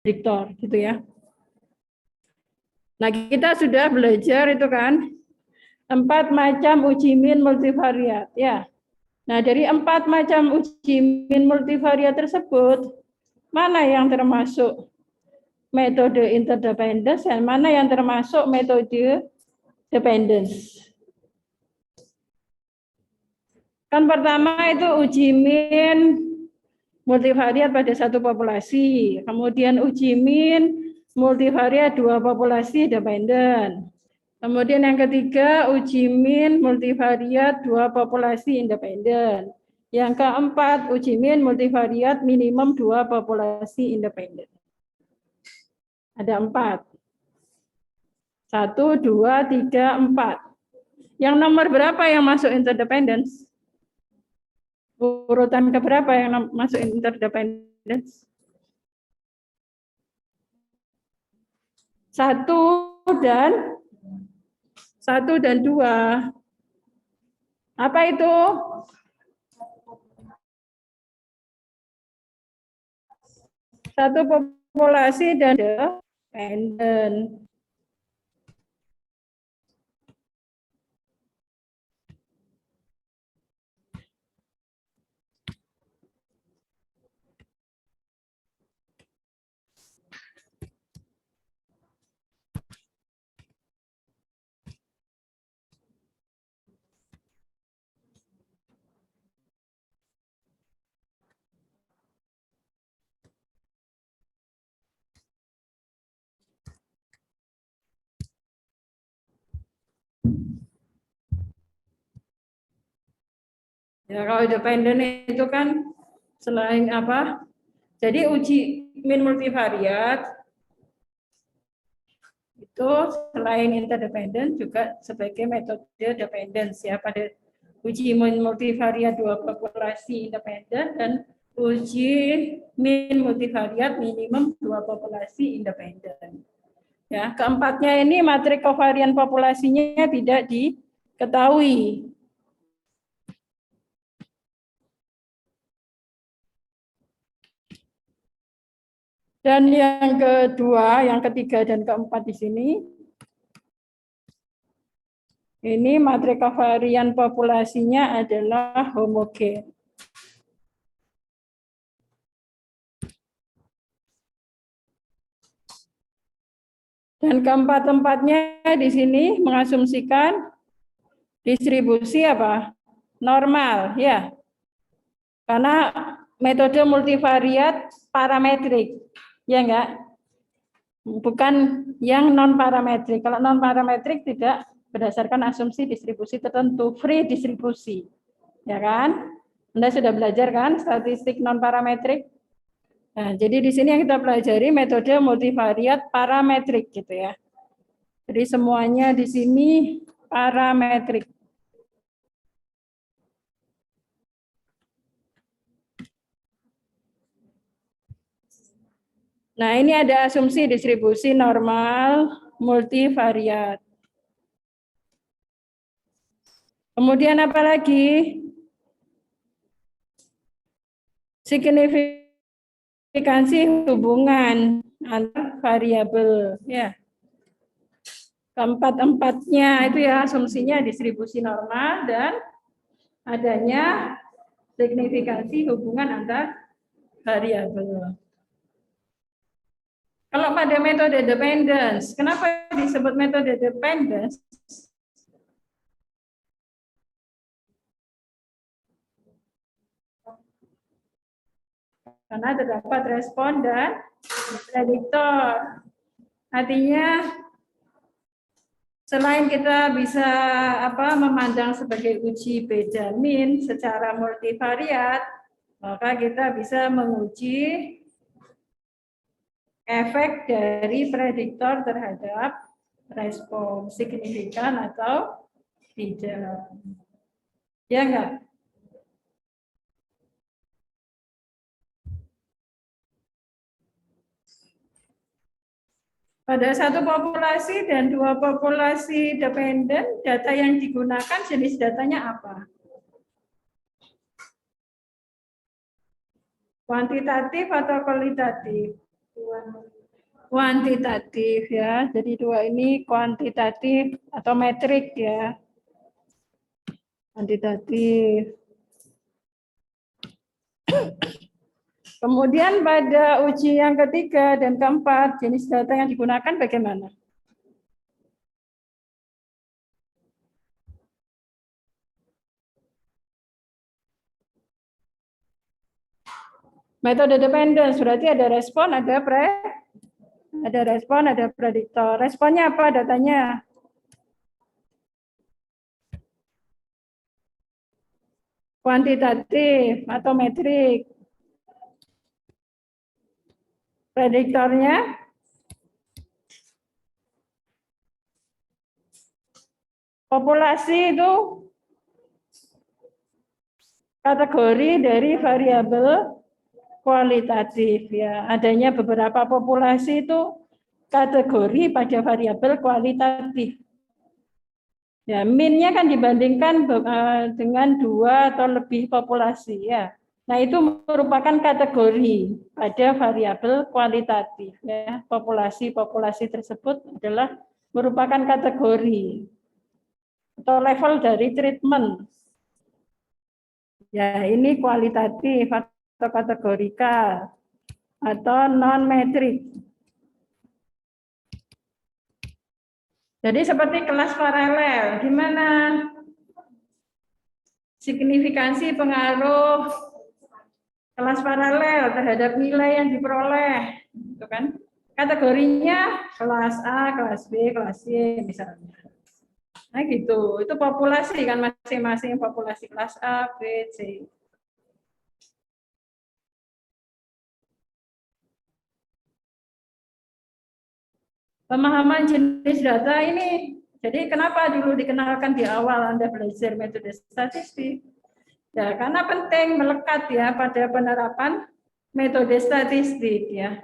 prediktor, gitu ya. Nah, kita sudah belajar itu kan 4 macam uji min multivariat ya. Nah, dari 4 macam uji min multivariat tersebut, mana yang termasuk metode interdependence dan mana yang termasuk metode dependence? Kan pertama itu uji min multivariat pada satu populasi, kemudian uji min multivariat 2 populasi dependen. Kemudian yang ketiga uji min multivariat 2 populasi independen. Yang keempat uji min multivariat minimum 2 populasi independen. Ada 4. 1, 2, 3, 4. Yang nomor berapa yang masuk interdependence? Urutan keberapa yang masuk interdependence? 1 dan 2. Apa itu? Satu populasi dan dependen. Ya, kalau dependen itu kan selain apa? Jadi uji min multivariat itu selain interdependen juga sebagai metode dependence ya, pada uji min multivariat 2 populasi independen dan uji min multivariat minimum 2 populasi independen. Ya, keempatnya ini matrik kovarian populasinya tidak diketahui. Dan yang kedua, yang ketiga dan keempat di sini, ini matrik kovarian populasinya adalah homogen. Dan keempat-empatnya di sini mengasumsikan distribusi apa? Normal, ya. Karena metode multivariat parametrik, ya enggak? Bukan yang non parametrik. Kalau non parametrik tidak berdasarkan asumsi distribusi tertentu, free distribusi, ya kan? Anda sudah belajar kan statistik non parametrik? Nah, jadi di sini yang kita pelajari metode multivariat parametrik gitu ya. Jadi semuanya di sini parametrik. Nah, ini ada asumsi distribusi normal multivariat. Kemudian apa lagi? Signifikansi hubungan antar variabel ya. Keempat-empatnya itu ya asumsinya distribusi normal dan adanya signifikansi hubungan antar variabel. Kalau pada metode dependence, kenapa disebut metode dependence? Karena terdapat respon dan prediktor. Artinya selain kita bisa memandang sebagai uji beda min secara multivariat, maka kita bisa menguji efek dari prediktor terhadap respon signifikan atau tidak. Ya enggak? Pada satu populasi dan 2 populasi dependen, data yang digunakan jenis datanya apa? Kuantitatif atau kualitatif? Kuantitatif ya. Jadi dua ini kuantitatif atau metrik ya. Kuantitatif. Kemudian pada uji yang ketiga dan keempat, jenis data yang digunakan bagaimana? Metode dependence, berarti ada respon, ada prediktor. Responnya apa datanya? Kuantitatif atau metrik. Prediktornya populasi itu kategori dari variabel kualitatif ya. Adanya beberapa populasi itu kategori pada variabel kualitatif. Ya, min-nya kan dibandingkan dengan 2 atau lebih populasi ya. Nah, itu merupakan kategori pada variabel kualitatif ya. Populasi-populasi tersebut adalah merupakan kategori atau level dari treatment. Ya, ini kualitatif atau kategorikal atau non-metrik. Jadi seperti kelas paralel, gimana signifikansi pengaruh kelas paralel terhadap nilai yang diperoleh, gitu kan? Kategorinya kelas A, kelas B, kelas C misalnya. Nah gitu, itu populasi kan masing-masing populasi kelas A, B, C. Pemahaman jenis data ini, jadi kenapa dulu dikenalkan di awal Anda belajar metode statistik? Ya, karena penting melekat ya pada penerapan metode statistik ya.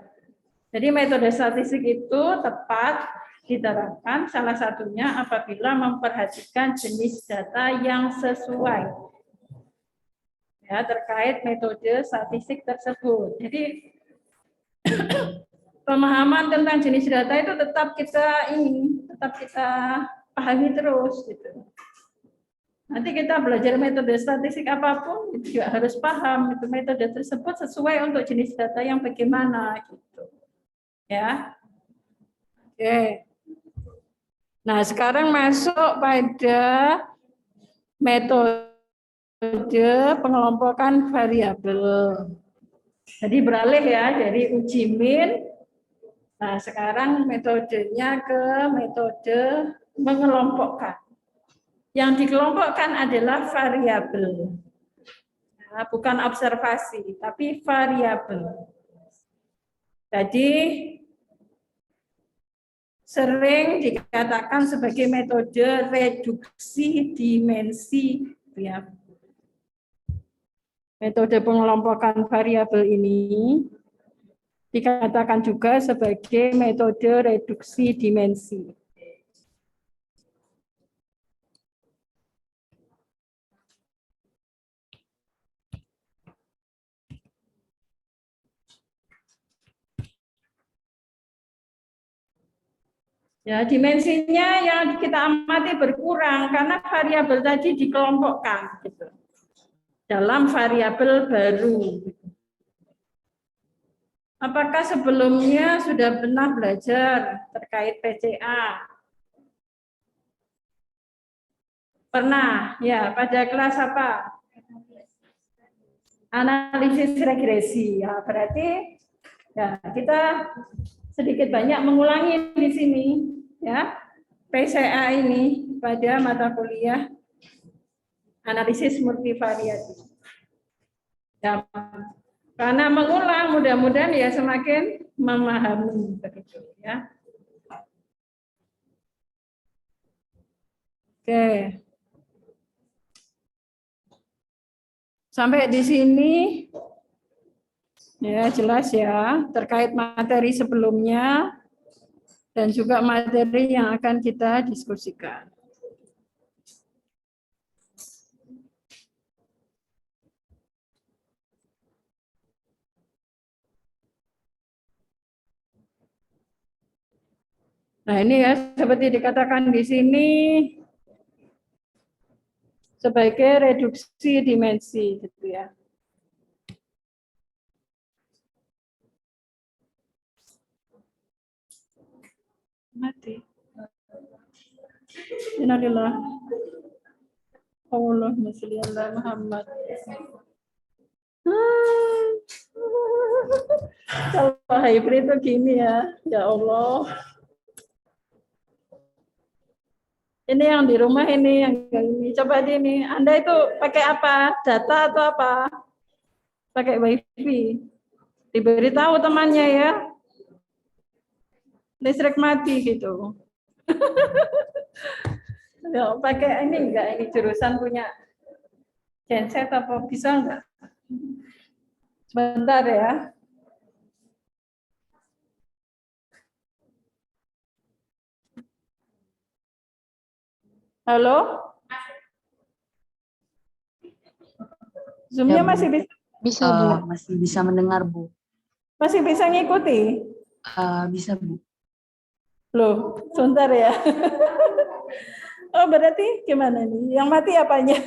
Jadi metode statistik itu tepat diterapkan salah satunya apabila memperhatikan jenis data yang sesuai ya terkait metode statistik tersebut. Jadi pemahaman tentang jenis data itu tetap kita pahami terus gitu. Nanti kita belajar metode statistik apapun juga harus paham itu metode tersebut sesuai untuk jenis data yang bagaimana gitu. Ya. Oke. Nah, sekarang masuk pada metode pengelompokan variabel. Jadi beralih ya dari uji min. Nah, sekarang metodenya ke metode mengelompokkan. Yang dikelompokkan adalah variabel. Nah, bukan observasi, tapi variabel. Jadi sering dikatakan sebagai metode reduksi dimensi ya. Metode pengelompokan variabel ini dikatakan juga sebagai metode reduksi dimensi. Ya, dimensinya yang kita amati berkurang karena variabel tadi dikelompokkan gitu. Dalam variabel baru. Apakah sebelumnya sudah pernah belajar terkait PCA? Pernah, ya. Pada kelas apa? Analisis regresi. Ya, berarti ya kita sedikit banyak mengulangi di sini, ya. PCA ini pada mata kuliah analisis multivariat. Ya, karena mengulang mudah-mudahan ya semakin memahami begitu ya. Oke. Sampai di sini ya jelas ya terkait materi sebelumnya dan juga materi yang akan kita diskusikan. Nah, ini ya seperti dikatakan di sini sebagai reduksi dimensi gitu ya. Mati. Innalillah. Allahumma sholli ala Muhammad. Kalau hybrid itu gini ya, ya Allah. Ini yang di rumah ini, yang ini. Coba ini, Anda itu pakai apa? Data atau apa? Pakai wifi. Diberitahu temannya ya, listrik mati gitu. Ya, pakai ini enggak? Ini jurusan punya genset apa bisa enggak? Sebentar ya. Halo? Ya, Zoom-nya Bu. masih bisa? Bisa, Bu. Masih bisa mendengar, Bu. Masih bisa ngikuti? Bisa, Bu. Loh, sebentar ya. Oh, berarti gimana nih? Yang mati apanya?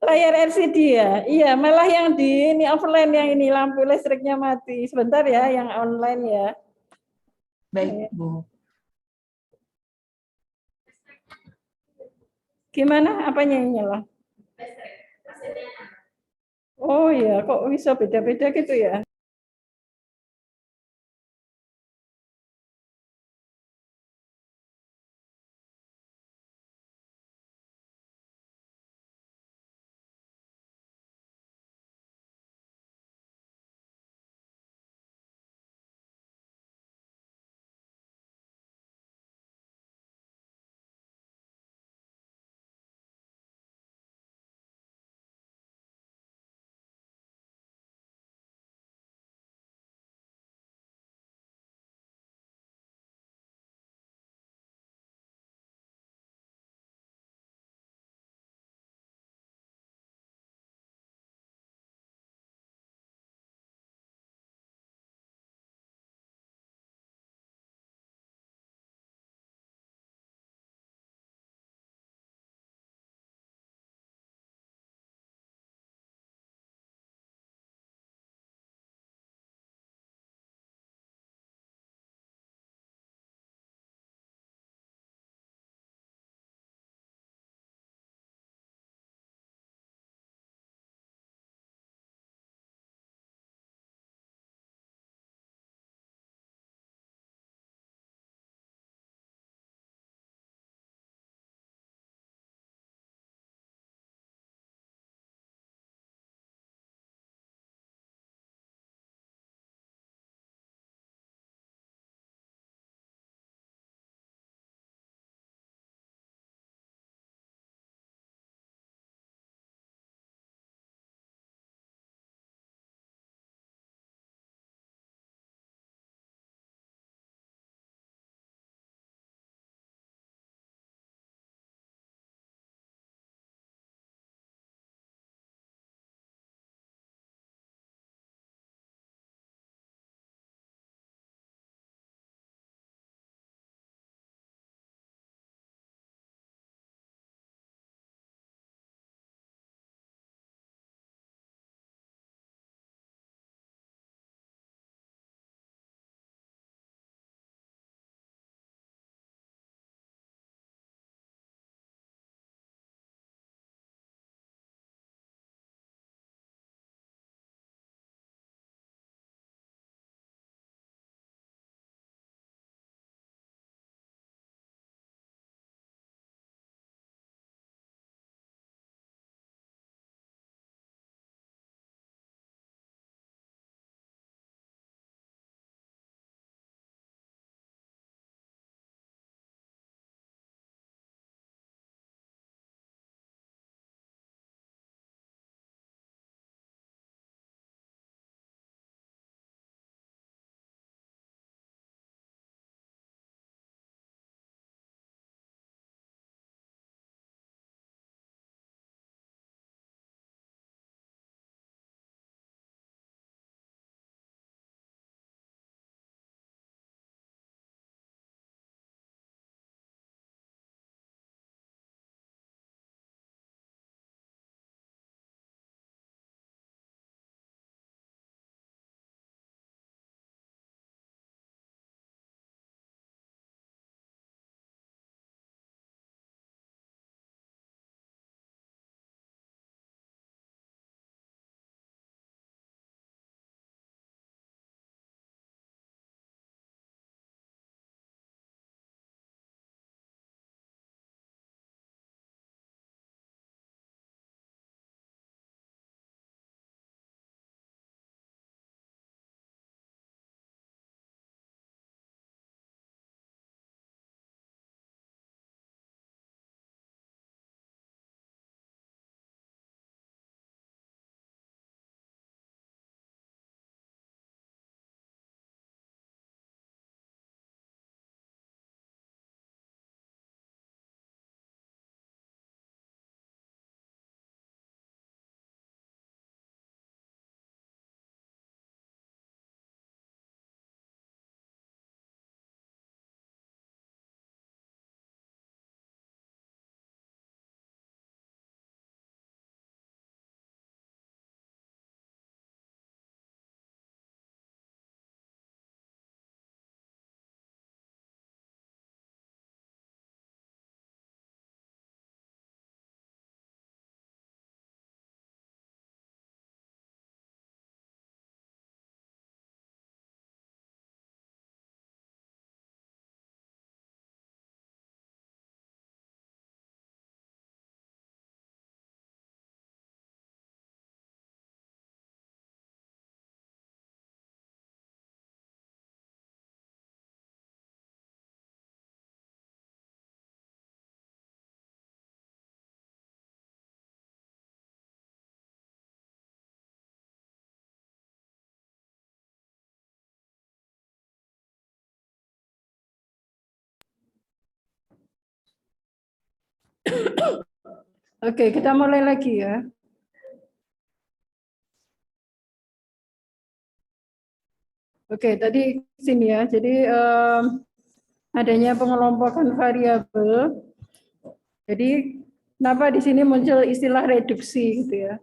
Layar LCD ya? Iya, malah yang di ini offline yang ini lampu listriknya mati. Sebentar ya, yang online ya. Baik, Bu. Gimana? Apanya yang nyala? Oh ya, kok bisa beda-beda gitu ya? Oke, kita mulai lagi ya. Oke, tadi sini ya. Jadi adanya pengelompokan variabel. Jadi kenapa di sini muncul istilah reduksi gitu ya?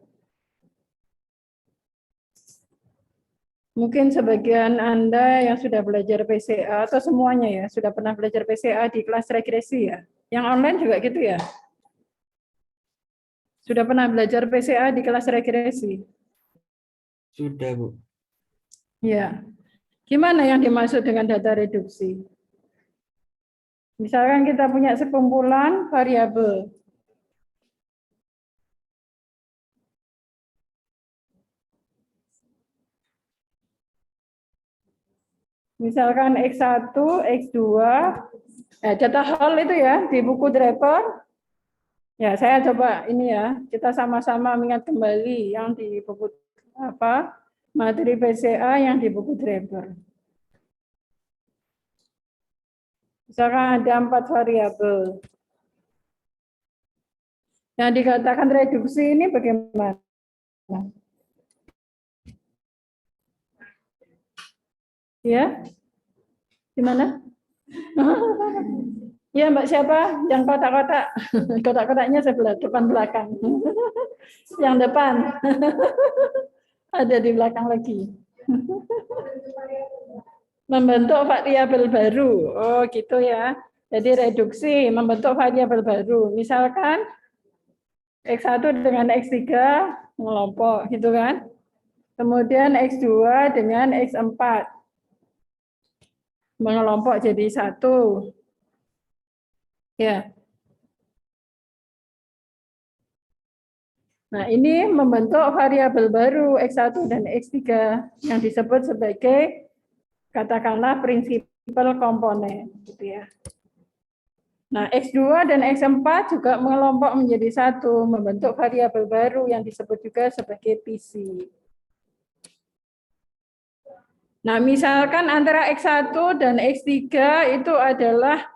Mungkin sebagian Anda yang sudah belajar PCA atau semuanya ya, sudah pernah belajar PCA di kelas regresi ya. Yang online juga gitu ya. Sudah pernah belajar PCA di kelas regresi? Sudah, Bu. Ya. Gimana yang dimaksud dengan data reduksi? Misalkan kita punya sekumpulan variabel. Misalkan X1, X2, data whole itu ya di buku Draper. Ya, saya coba ini ya, kita sama-sama mengingat kembali yang di buku materi PCA yang di buku Draper. Misalkan ada 4 variabel. Yang dikatakan reduksi ini bagaimana? Ya, gimana? Ya, Mbak siapa? Yang kotak-kotak. Kotak-kotaknya sebelah depan belakang. Yang depan. Ada di belakang lagi. Membentuk variabel baru. Oh, gitu ya. Jadi reduksi membentuk variabel baru. Misalkan X1 dengan X3 mengelompok, gitu kan? Kemudian X2 dengan X4 mengelompok jadi satu. Ya. Nah, ini membentuk variabel baru X1 dan X3 yang disebut sebagai katakanlah prinsipal komponen, gitu ya. Nah, X2 dan X4 juga mengelompok menjadi satu, membentuk variabel baru yang disebut juga sebagai PC. Nah, misalkan antara X1 dan X3 itu adalah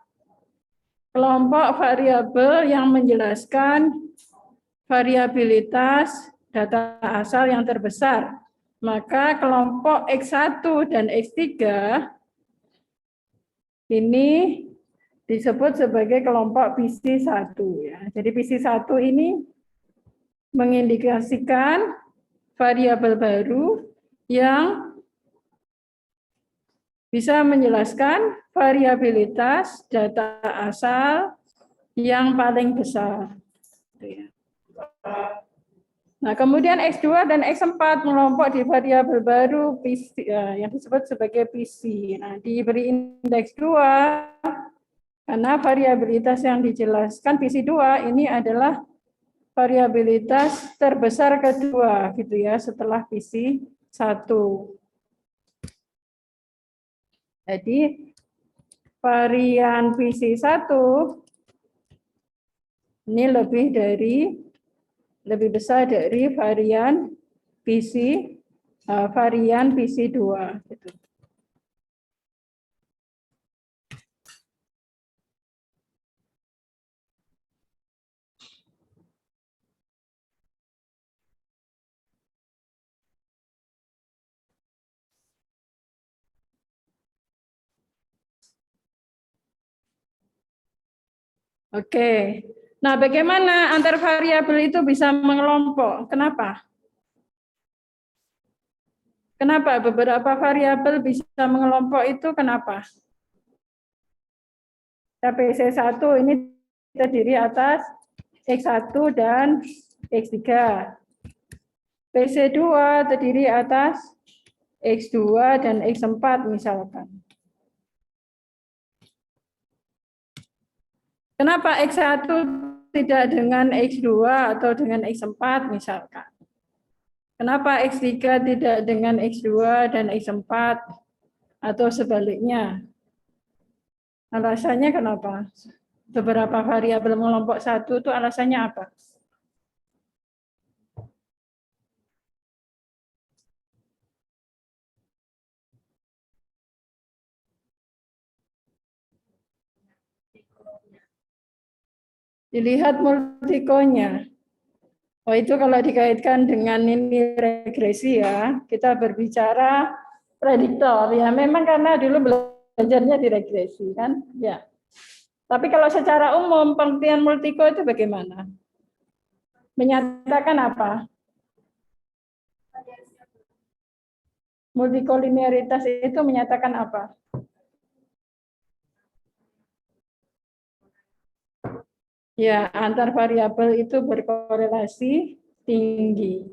kelompok variabel yang menjelaskan variabilitas data asal yang terbesar. Maka kelompok X1 dan X3 ini disebut sebagai kelompok PC1 ya. Jadi PC1 ini mengindikasikan variabel baru yang bisa menjelaskan variabilitas data asal yang paling besar. Nah, kemudian X2 dan X4 mengelompok di variabel baru PC, yang disebut sebagai PC. Nah, diberi indeks 2 karena variabilitas yang dijelaskan PC2 ini adalah variabilitas terbesar kedua gitu ya setelah PC1. Jadi varian PC1 ini lebih besar dari varian PC2 gitu. Oke. Nah, bagaimana antar variabel itu bisa mengelompok? Kenapa? Kenapa beberapa variabel bisa mengelompok itu? Kenapa? PC1 ini terdiri atas X1 dan X3. PC2 terdiri atas X2 dan X4 misalkan. Kenapa X1 tidak dengan X2 atau dengan X4 misalkan? Kenapa X3 tidak dengan X2 dan X4 atau sebaliknya? Alasannya kenapa? Beberapa variabel mengelompok satu itu alasannya apa? Dilihat multikonya. Oh, itu kalau dikaitkan dengan ini regresi ya, kita berbicara prediktor ya. Memang karena dulu belajarnya di regresi kan, ya. Tapi kalau secara umum pengertian multiko itu bagaimana? Menyatakan apa? Multikolinearitas itu menyatakan apa? Ya, antar variabel itu berkorelasi tinggi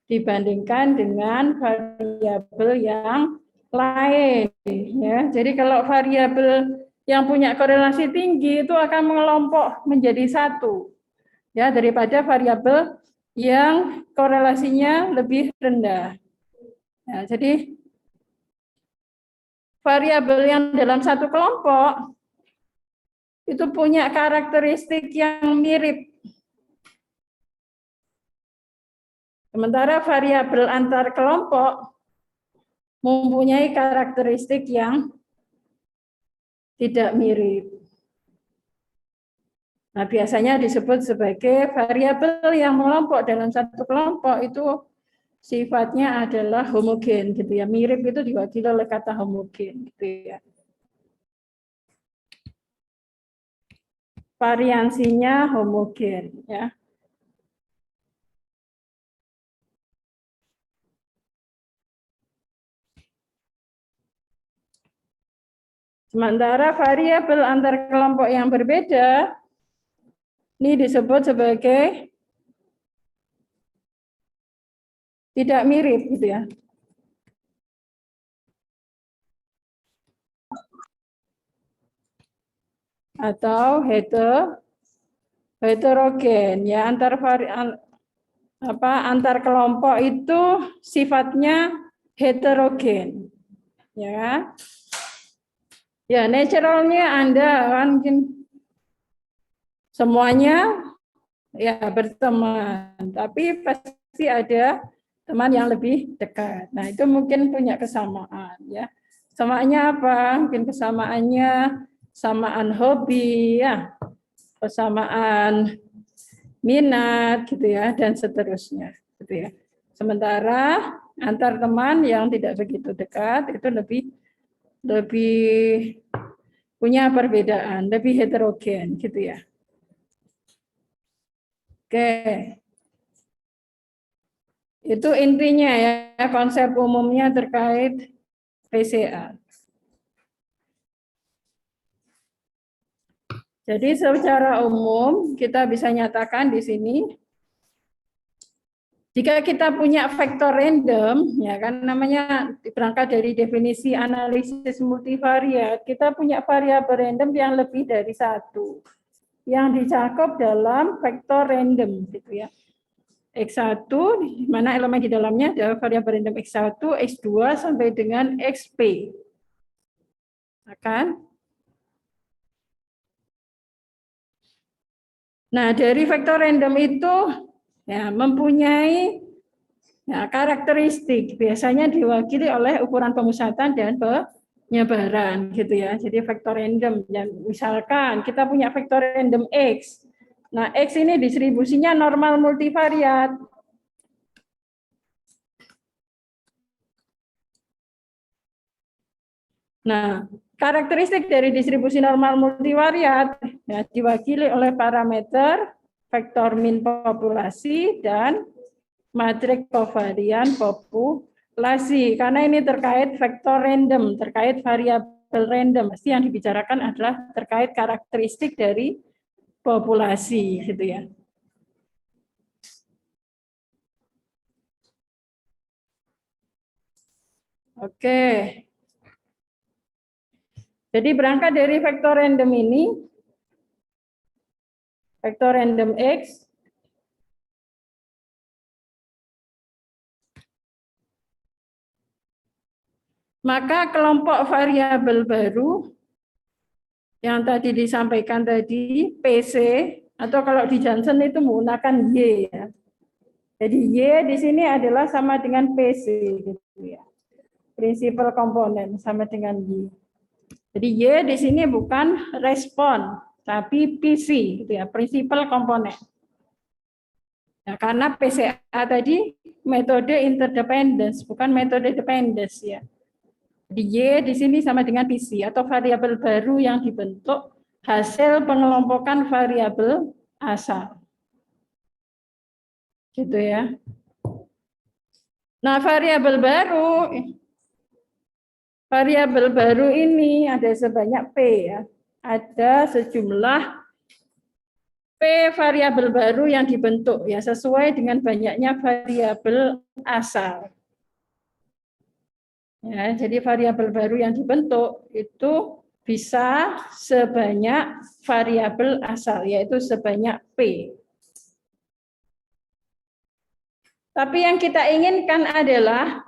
dibandingkan dengan variabel yang lain. Ya, jadi kalau variabel yang punya korelasi tinggi itu akan mengelompok menjadi satu, ya, daripada variabel yang korelasinya lebih rendah. Ya, jadi variabel yang dalam satu kelompok itu punya karakteristik yang mirip. Sementara variabel antar kelompok mempunyai karakteristik yang tidak mirip. Nah, biasanya disebut sebagai variabel yang mengelompok dalam satu kelompok itu sifatnya adalah homogen gitu ya. Mirip itu diwakili oleh kata homogen gitu ya. Variansinya homogen ya. Sementara variabel antar kelompok yang berbeda ini disebut sebagai tidak mirip gitu ya. Atau heterogen ya, antar kelompok itu sifatnya heterogen ya. Ya, naturalnya Anda kan mungkin semuanya ya berteman, tapi pasti ada teman yang lebih dekat. Nah, itu mungkin punya kesamaan ya. Kesamaannya apa? Mungkin kesamaannya samaan hobi ya, kesamaan minat gitu ya, dan seterusnya gitu ya. Sementara antar teman yang tidak begitu dekat itu lebih punya perbedaan, lebih heterogen gitu ya. Oke. Itu intinya ya, konsep umumnya terkait PCA. Jadi secara umum kita bisa nyatakan di sini, jika kita punya vektor random, ya kan namanya berangkat dari definisi analisis multivariat, kita punya variabel random yang lebih dari satu, yang dicakup dalam vektor random, gitu ya. X1, di mana elemen di dalamnya adalah variabel random X1, X2 sampai dengan XP. Kan? Nah, dari vektor random itu ya mempunyai ya, karakteristik, biasanya diwakili oleh ukuran pemusatan dan penyebaran gitu ya. Jadi vektor random, ya, misalkan kita punya vektor random X. Nah, X ini distribusinya normal multivariat. Nah, karakteristik dari distribusi normal multivariat ya, diwakili oleh parameter vektor min populasi dan matriks kovarian populasi. Karena ini terkait vektor random, terkait variabel random. Pasti yang dibicarakan adalah terkait karakteristik dari populasi gitu ya. Oke. Jadi berangkat dari vektor random ini, vektor random X, maka kelompok variabel baru yang tadi disampaikan tadi, PC, atau kalau di Johnson itu menggunakan Y ya. Jadi Y di sini adalah sama dengan PC gitu ya. Prinsipal komponen sama dengan Y. Jadi Y di sini bukan respon, tapi PC gitu ya, principal component. Nah, karena PCA tadi metode interdependence bukan metode dependence ya. Di Y di sini sama dengan PC atau variabel baru yang dibentuk hasil pengelompokan variabel asal. Gitu ya. Nah, variabel baru ini ada sebanyak P ya. Ada sejumlah P variabel baru yang dibentuk ya sesuai dengan banyaknya variabel asal. Ya, jadi variabel baru yang dibentuk itu bisa sebanyak variabel asal yaitu sebanyak P. Tapi yang kita inginkan adalah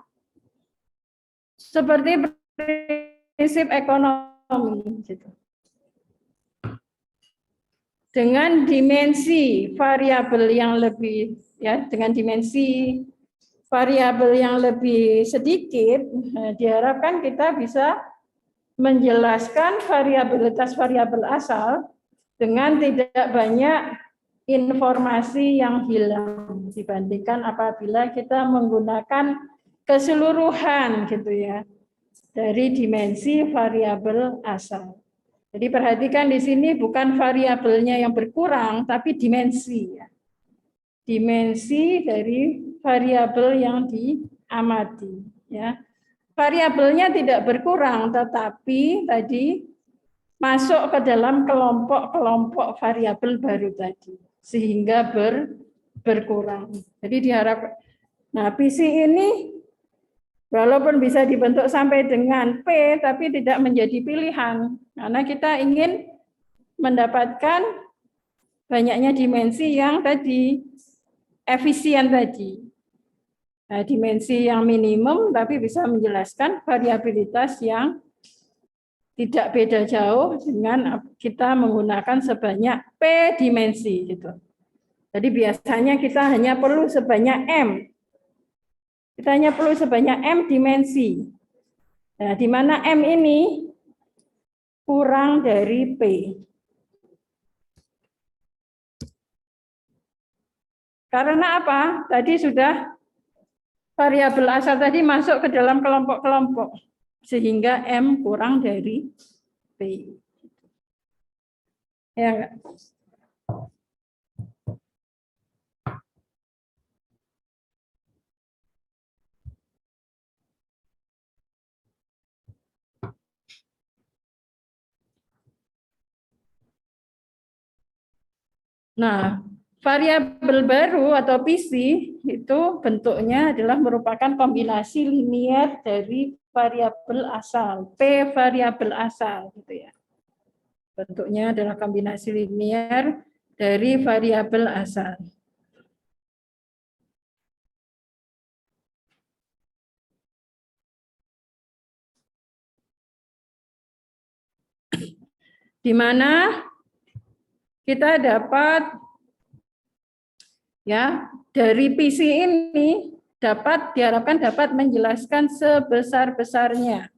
seperti prinsip ekonomi gitu. Dengan dimensi variabel yang lebih dengan dimensi variabel yang lebih sedikit, diharapkan kita bisa menjelaskan variabilitas variabel asal dengan tidak banyak informasi yang hilang dibandingkan apabila kita menggunakan keseluruhan gitu ya dari dimensi variabel asal. Jadi perhatikan di sini bukan variabelnya yang berkurang, tapi dimensi. Dimensi dari variabel yang diamati. Ya. Variabelnya tidak berkurang, tetapi tadi masuk ke dalam kelompok-kelompok variabel baru tadi, sehingga berkurang. Jadi diharapkan. Nah, PC ini walaupun bisa dibentuk sampai dengan P, tapi tidak menjadi pilihan. Karena kita ingin mendapatkan banyaknya dimensi yang tadi, efisien tadi. Nah, dimensi yang minimum, tapi bisa menjelaskan variabilitas yang tidak beda jauh dengan kita menggunakan sebanyak P dimensi. Gitu. Jadi biasanya kita hanya perlu sebanyak M. Kita hanya perlu sebanyak M dimensi. Nah, di mana M ini kurang dari P. Karena apa? Tadi sudah variabel asal tadi masuk ke dalam kelompok-kelompok. Sehingga M kurang dari P. Ya enggak? Nah, variabel baru atau PC itu bentuknya adalah merupakan kombinasi linier dari variabel asal, P variabel asal gitu ya. Bentuknya adalah kombinasi linier dari variabel asal. Di mana kita dapat ya dari PC ini diharapkan dapat menjelaskan sebesar-besarnya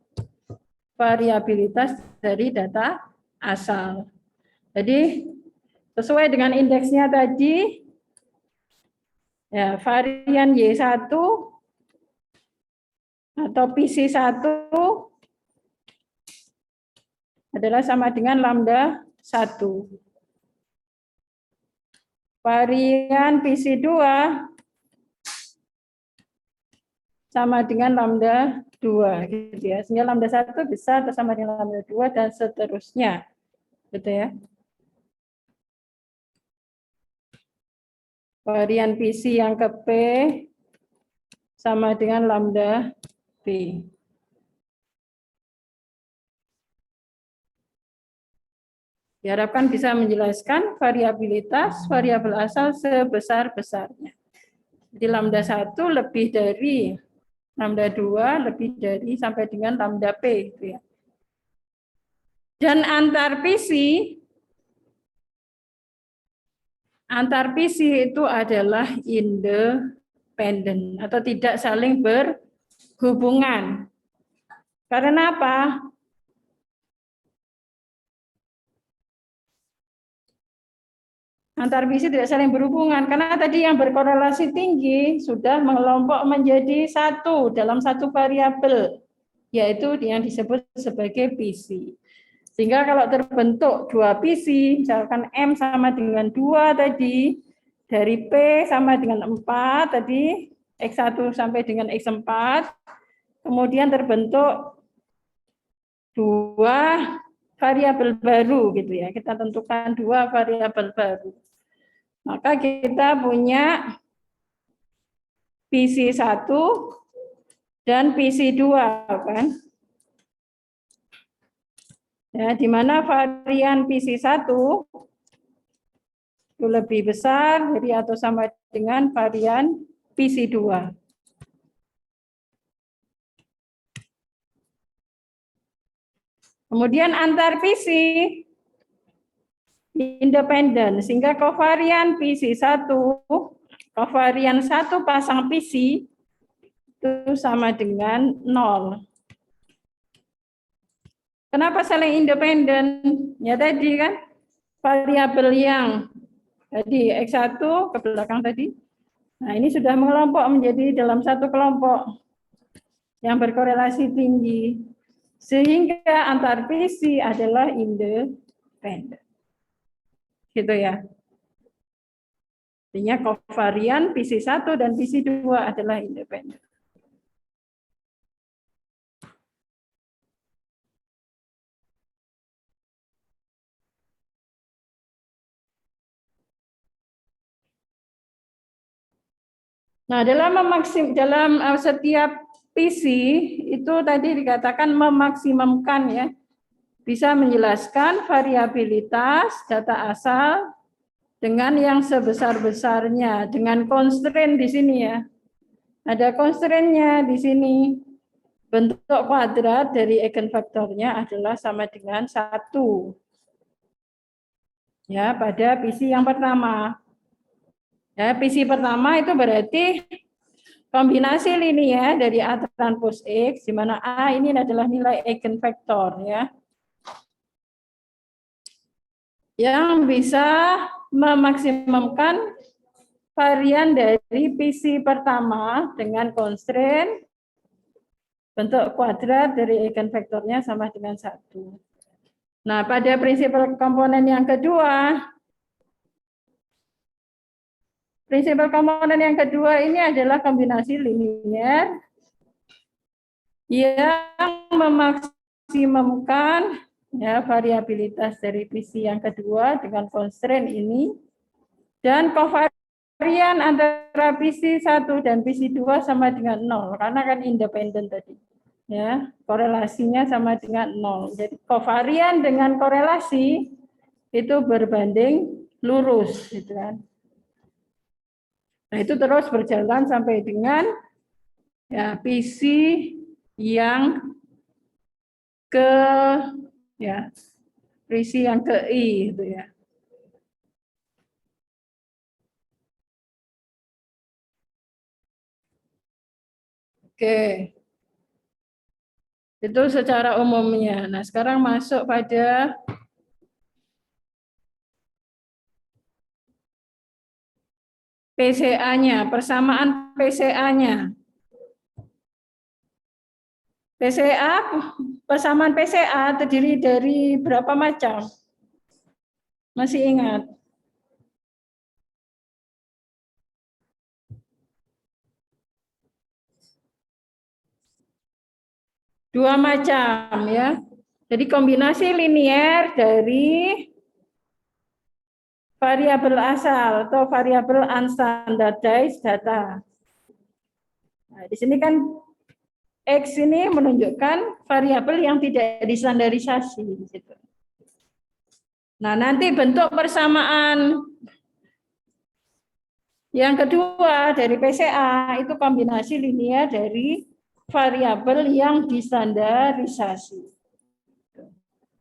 variabilitas dari data asal. Jadi sesuai dengan indeksnya tadi ya varian Y1 atau PC1 adalah sama dengan lambda 1. Varian PC2 sama dengan lambda 2 gitu ya. Sehingga lambda 1 bisa bersama dengan lambda 2 dan seterusnya. Gitu ya. Varian PC yang ke P sama dengan lambda P. Diharapkan bisa menjelaskan variabilitas variabel asal sebesar-besarnya. Jadi lambda 1 lebih dari lambda 2 lebih dari sampai dengan lambda P. Gitu ya. Dan antar PC itu adalah independen atau tidak saling berhubungan. Karena apa? Antar PC tidak saling berhubungan karena tadi yang berkorelasi tinggi sudah mengelompok menjadi satu dalam satu variabel, yaitu yang disebut sebagai PC. Sehingga kalau terbentuk dua PC, misalkan M sama dengan 2 tadi, dari P sama dengan 4 tadi, X1 sampai dengan X4, kemudian terbentuk dua variabel baru gitu ya. Kita tentukan dua variabel baru. Maka kita punya PC1 dan PC2 kan. Ya, di mana varian PC1 itu lebih besar dari atau sama dengan varian PC2. Kemudian antar PC independen, sehingga kovarian PC1, kovarian satu pasang PC itu sama dengan 0. Kenapa saling independen? Ya tadi kan, variabel yang tadi X1 ke belakang tadi, nah ini sudah mengelompok menjadi dalam satu kelompok yang berkorelasi tinggi, sehingga antar PC adalah independen. Gitu ya. Artinya kovarian PC1 dan PC2 adalah independen. Nah, dalam setiap PC itu tadi dikatakan memaksimumkan ya, bisa menjelaskan variabilitas data asal dengan yang sebesar-besarnya, dengan constraint di sini ya. Ada constraint-nya di sini. Bentuk kuadrat dari eigenvektornya adalah sama dengan 1. Ya, pada PC yang pertama. Ya, PC pertama itu berarti kombinasi linear dari A transpos X, di mana A ini adalah nilai eigenvektor ya. Yang bisa memaksimumkan varian dari PC pertama dengan constraint bentuk kuadrat dari eigenvektornya sama dengan 1. Nah, pada prinsip komponen yang kedua, ini adalah kombinasi linear yang memaksimumkan ya variabilitas dari PC yang kedua dengan constraint ini, dan kovarian antara PC1 dan PC2 sama dengan 0 karena kan independen tadi. Ya, korelasinya sama dengan 0. Jadi kovarian dengan korelasi itu berbanding lurus gitu kan. Nah, itu terus berjalan sampai dengan ya PC yang ke ya PC yang ke I gitu ya. Oke. Itu secara umumnya. Nah, sekarang masuk pada PCA-nya, persamaan PCA-nya. PCA, persamaan PCA terdiri dari berapa macam? Masih ingat? Dua macam ya. Jadi kombinasi linear dari variabel asal atau variabel unstandardized data. Nah, di sini kan X ini menunjukkan variabel yang tidak distandarisasi. Gitu. Nah, nanti bentuk persamaan yang kedua dari PCA itu kombinasi linear dari variabel yang distandarisasi.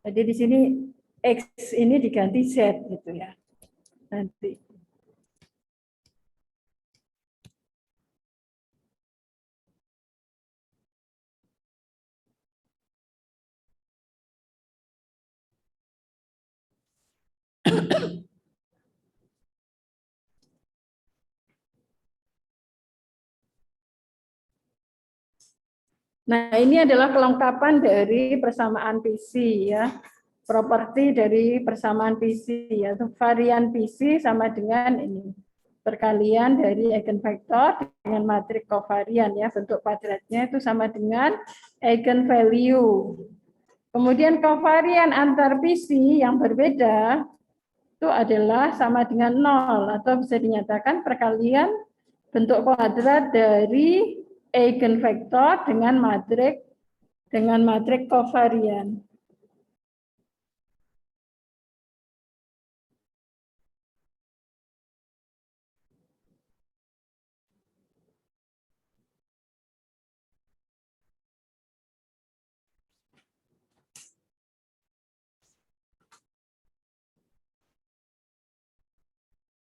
Jadi di sini X ini diganti Z gitu ya. Nanti. Nah, ini adalah kelengkapan dari persamaan PC ya. Properti dari persamaan PC yaitu varian PC sama dengan ini. Perkalian dari eigenvektor dengan matrik kovarian ya. Bentuk kuadratnya itu sama dengan eigenvalue. Kemudian kovarian antar PC yang berbeda itu adalah sama dengan 0 atau bisa dinyatakan perkalian bentuk kuadrat dari eigenvektor dengan matrik kovarian.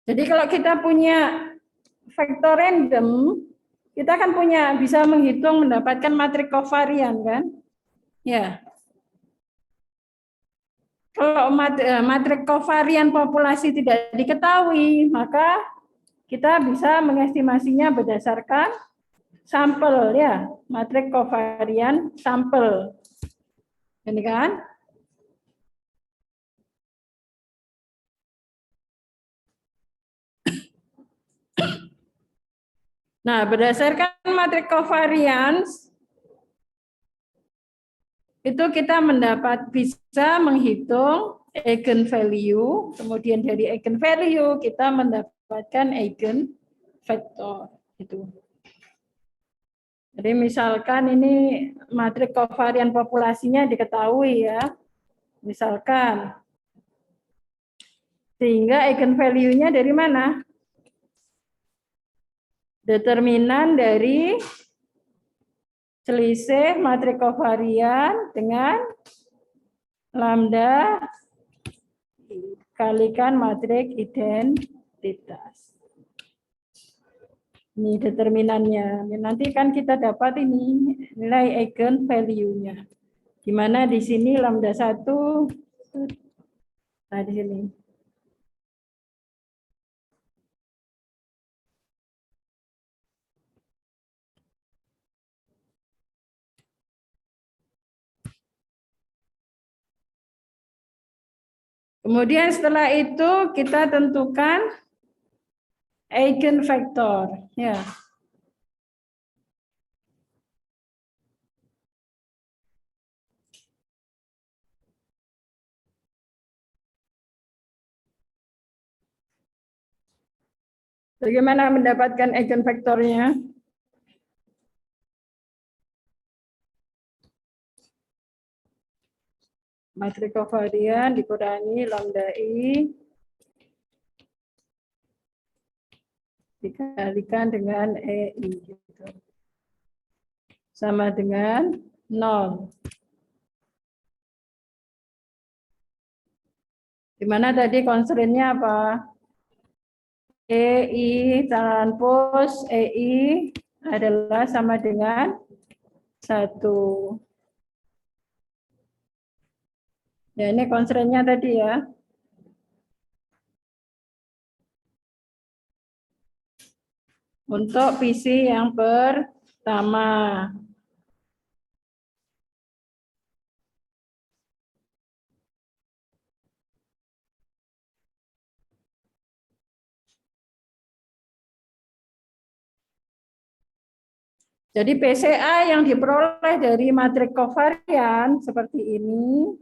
Jadi kalau kita punya vektor random, kita kan bisa menghitung mendapatkan matrik kovarian kan? Ya. Kalau matrik kovarian populasi tidak diketahui, maka kita bisa mengestimasinya berdasarkan sampel ya, matrik kovarian sampel. Ini kan? Nah, berdasarkan matrik kovarians itu kita bisa menghitung eigenvalue, kemudian dari eigenvalue kita mendapatkan eigenvektor itu. Jadi misalkan ini matrik kovarian populasinya diketahui ya. Misalkan sehingga eigenvalue-nya dari mana? Determinan dari selisih matrik kovarian dengan lambda kalikan matrik identitas. Ini determinannya. Nanti kan kita dapat ini nilai eigenvalue-nya. Di mana di sini lambda 1, nah di sini. Kemudian setelah itu kita tentukan eigenvektor ya. Bagaimana mendapatkan eigenvektornya? Matrik kovarian dikurangi lambda I dikalikan dengan EI gitu. Sama dengan 0. Dimana tadi constraint-nya apa? EI transpose EI adalah sama dengan 1. Ya, ini constraint-nya tadi ya. Untuk PC yang pertama. Jadi PCA yang diperoleh dari matrik kovarian seperti ini,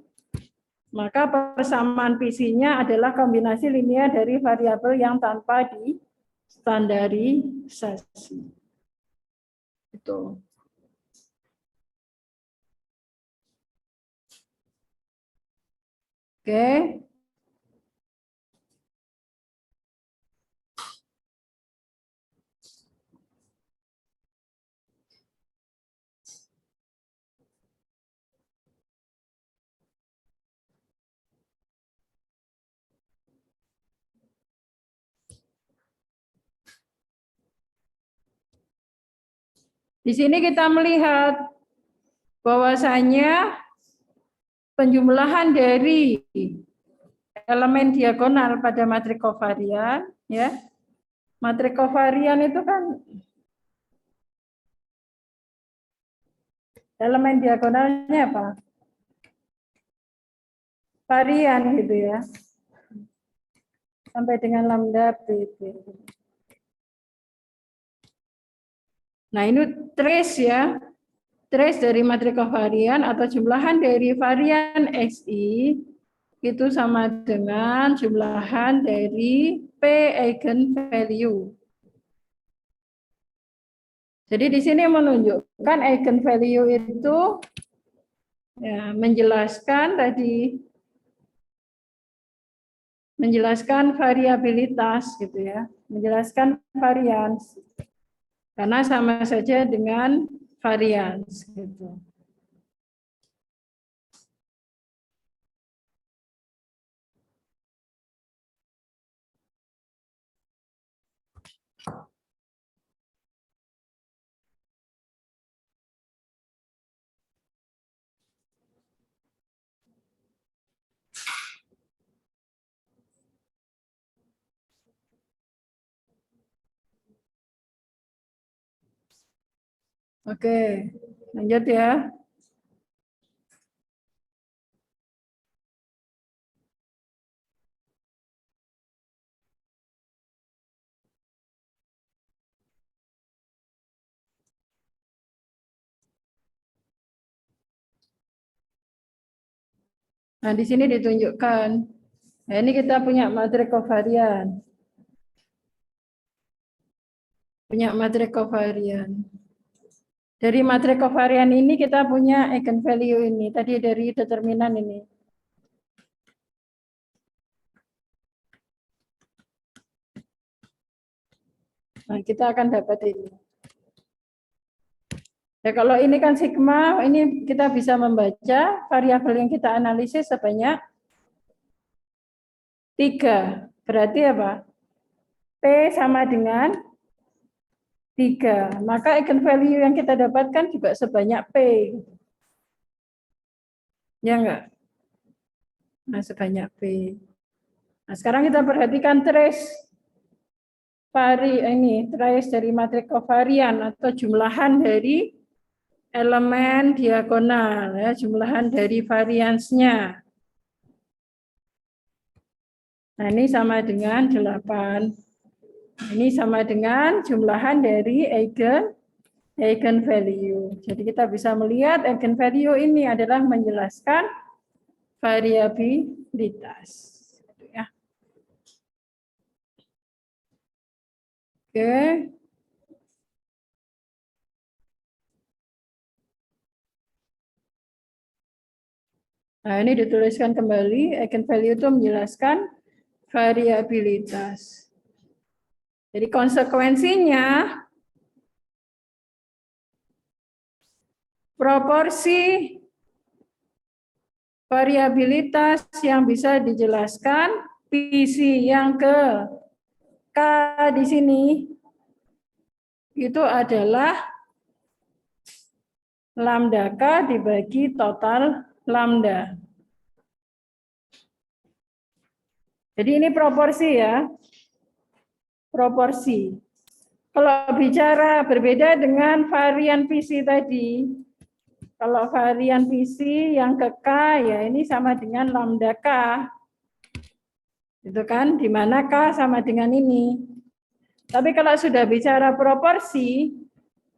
maka persamaan PC-nya adalah kombinasi linear dari variabel yang tanpa distandarisasi. Itu. Oke. Di sini kita melihat bahwasanya penjumlahan dari elemen diagonal pada matrik kovarian ya. Matrik kovarian itu kan Elemen diagonalnya apa? Varian gitu ya. Sampai dengan lambda PT. Nah, ini trace ya. Trace dari matriks kovarian atau jumlahan dari varian Xi itu sama dengan jumlahan dari P eigenvalue. Jadi di sini menunjukkan eigenvalue itu ya, menjelaskan variabilitas gitu ya, menjelaskan varians karena sama saja dengan varians gitu. Oke, lanjut ya. Nah, di sini ditunjukkan. Nah, ini kita punya matriks kovarian. Punya matriks kovarian. Dari matriks kovarian ini kita punya eigenvalue ini. Tadi dari determinan ini. Nah, kita akan dapat ini. Ya, kalau ini kan sigma, ini kita bisa membaca variabel yang kita analisis sebanyak 3. Berarti apa? P sama dengan 3. Maka eigenvalue yang kita dapatkan juga sebanyak P. Ya enggak? Nah, sebanyak P. Nah, sekarang kita perhatikan trace trace dari matriks kovarian atau jumlahan dari elemen diagonal ya, jumlahan dari variansnya. Nah, ini sama dengan 8. Ini sama dengan jumlahan dari eigenvalue. Jadi kita bisa melihat eigenvalue ini adalah menjelaskan variabilitas. Ya. Oke. Nah, ini dituliskan kembali, eigenvalue itu menjelaskan variabilitas. Jadi konsekuensinya proporsi variabilitas yang bisa dijelaskan PC yang ke K di sini itu adalah lambda K dibagi total lambda. Jadi ini proporsi ya. Proporsi. Kalau bicara berbeda dengan varian PC tadi, kalau varian PC yang ke K ya ini sama dengan lambda K. Itu kan, di mana K sama dengan ini. Tapi kalau sudah bicara proporsi,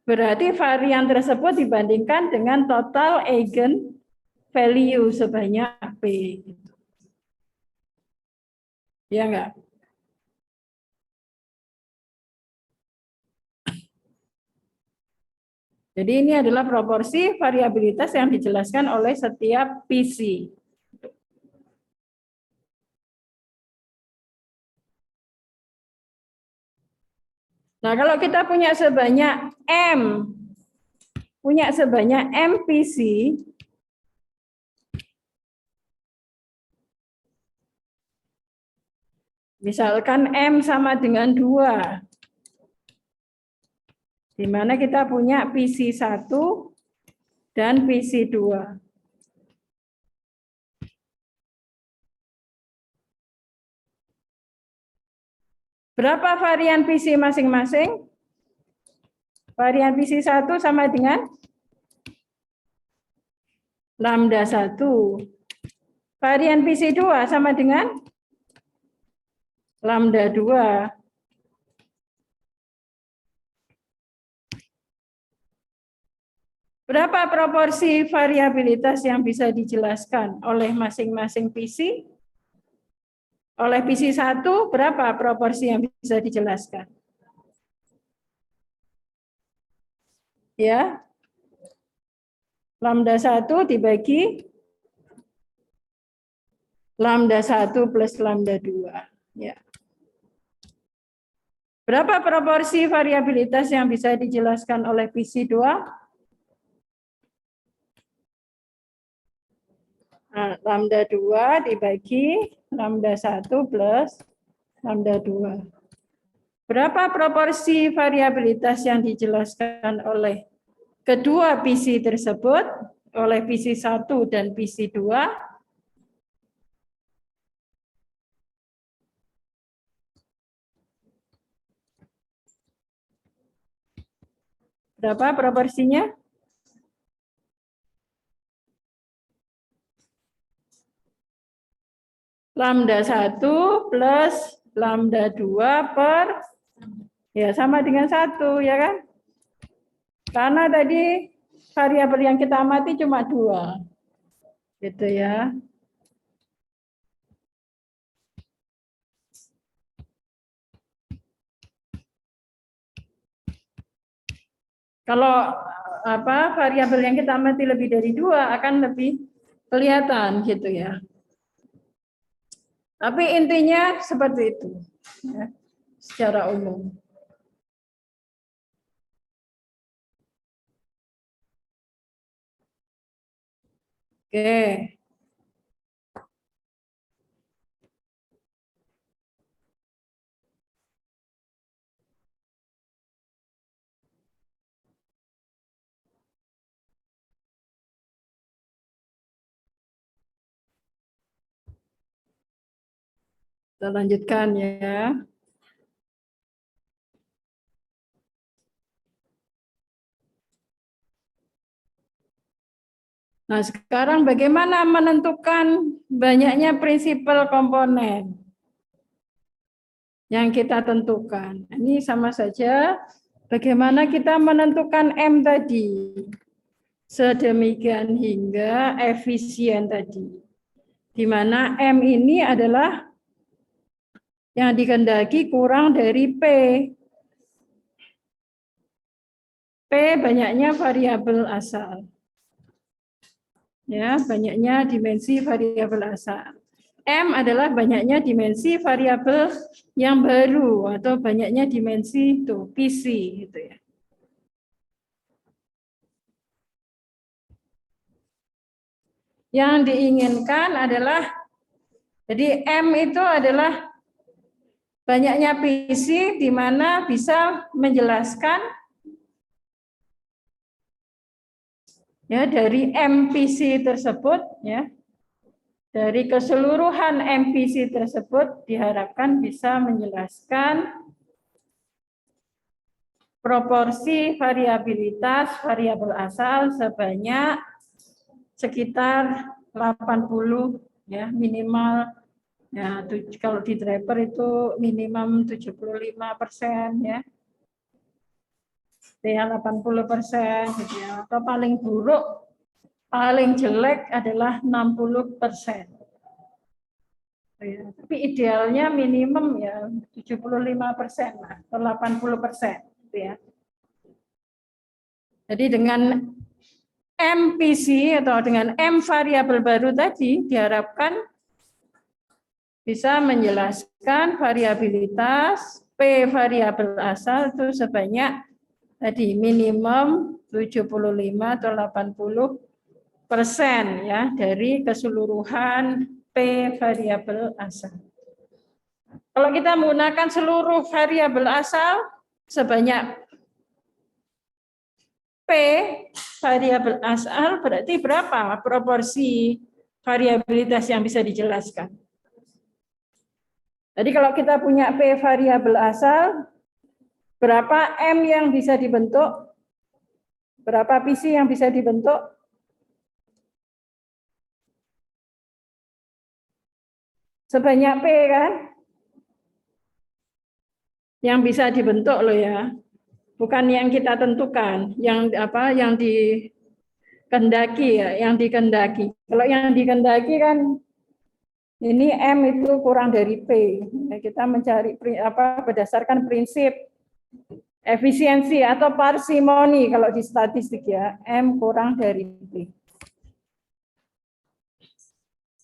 berarti varian tersebut dibandingkan dengan total eigen value sebanyak P. Ya enggak? Jadi ini adalah proporsi variabilitas yang dijelaskan oleh setiap PC. Nah, kalau kita punya sebanyak M PC, misalkan M sama dengan 2, di mana kita punya PC 1 dan PC 2. Berapa varian PC masing-masing? Varian PC 1 sama dengan lambda 1. Varian PC2 sama dengan lambda 2. Berapa proporsi variabilitas yang bisa dijelaskan oleh masing-masing PC? Oleh PC1 berapa proporsi yang bisa dijelaskan? Ya. Lambda 1 dibagi lambda 1 plus lambda 2. Ya. Berapa proporsi variabilitas yang bisa dijelaskan oleh PC2? Nah, lambda 2 dibagi lambda 1 plus lambda 2. Berapa proporsi variabilitas yang dijelaskan oleh kedua PC tersebut, oleh PC1 dan PC2? Berapa proporsinya? Lambda 1 plus lambda 2 per, ya sama dengan 1, ya kan? Karena tadi variabel yang kita amati cuma 2. Gitu ya. Kalau variabel yang kita amati lebih dari 2 akan lebih kelihatan gitu ya. Tapi intinya seperti itu ya, secara umum. Oke. Kita lanjutkan ya. Nah, sekarang bagaimana menentukan banyaknya prinsipal komponen yang kita tentukan? Ini sama saja bagaimana kita menentukan M tadi. Sedemikian hingga efisien tadi. Di mana M ini adalah yang dikehendaki kurang dari P. P banyaknya variabel asal. Ya, banyaknya dimensi variabel asal. M adalah banyaknya dimensi variabel yang baru atau banyaknya dimensi itu PC gitu ya. Yang diinginkan adalah jadi M itu adalah banyaknya PC di mana bisa menjelaskan ya dari MPC tersebut ya. Dari keseluruhan MPC tersebut diharapkan bisa menjelaskan proporsi variabilitas variabel asal sebanyak sekitar 80 ya, minimal ya, kalau di driver itu minimum 75% ya. Ya 80% gitu ya. Atau paling buruk, paling jelek adalah 60%. Ya, tapi idealnya minimum ya 75% lah, atau 80% gitu ya. Jadi dengan MPC atau dengan M variabel baru tadi diharapkan bisa menjelaskan variabilitas P variabel asal itu sebanyak tadi minimum 75 atau 80% ya dari keseluruhan P variabel asal. Kalau kita menggunakan seluruh variabel asal sebanyak P variabel asal berarti berapa proporsi variabilitas yang bisa dijelaskan? Jadi kalau kita punya P variabel asal, berapa M yang bisa dibentuk? Berapa PC yang bisa dibentuk? sebanyak P kan? Yang bisa dibentuk loh ya. Bukan yang kita tentukan, yang dikehendaki ya, yang dikehendaki. Kalau yang dikehendaki kan ini M itu kurang dari P. Kita mencari berdasarkan prinsip efisiensi atau parsimoni kalau di statistik ya, M kurang dari P.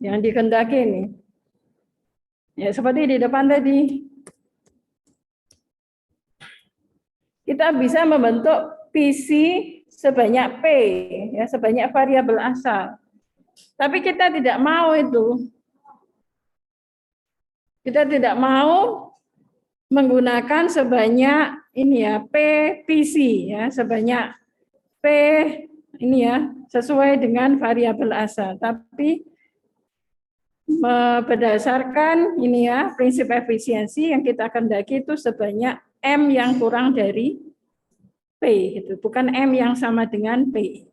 Yang dikehendaki ini. Ya seperti di depan tadi. Kita bisa membentuk PC sebanyak P, ya, sebanyak variabel asal. Tapi kita tidak mau itu. Kita tidak mau menggunakan sebanyak ini ya, P PC ya, sebanyak P ini ya, sesuai dengan variabel asal. Tapi berdasarkan ini ya, prinsip efisiensi yang kita kehendaki itu sebanyak M yang kurang dari P, gitu. Bukan M yang sama dengan P.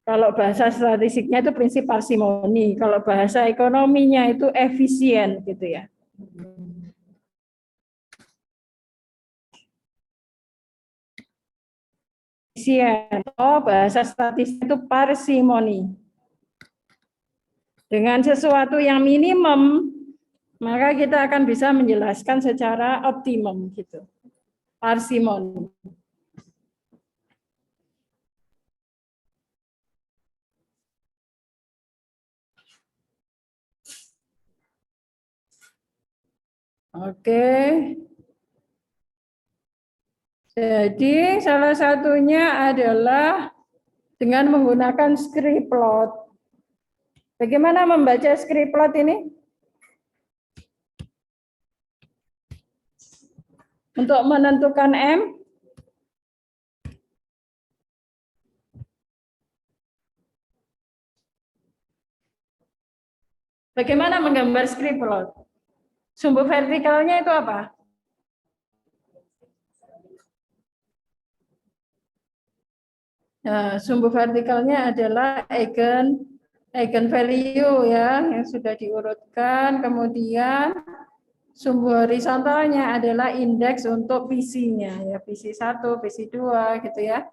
Kalau bahasa statistiknya itu prinsip parsimoni, kalau bahasa ekonominya itu efisien, gitu ya. Efisien, bahasa statistik itu parsimoni. Dengan sesuatu yang minimum, maka kita akan bisa menjelaskan secara optimum, gitu. Parsimoni. Oke. Jadi salah satunya adalah dengan menggunakan scriptplot. Bagaimana membaca scriptplot ini? Untuk menentukan M, bagaimana menggambar scriptplot? Sumbu vertikalnya itu apa? Nah, sumbu vertikalnya adalah eigenvalue ya, yang sudah diurutkan. Kemudian sumbu horizontalnya adalah indeks untuk PC-nya ya, PC1, PC2 gitu ya.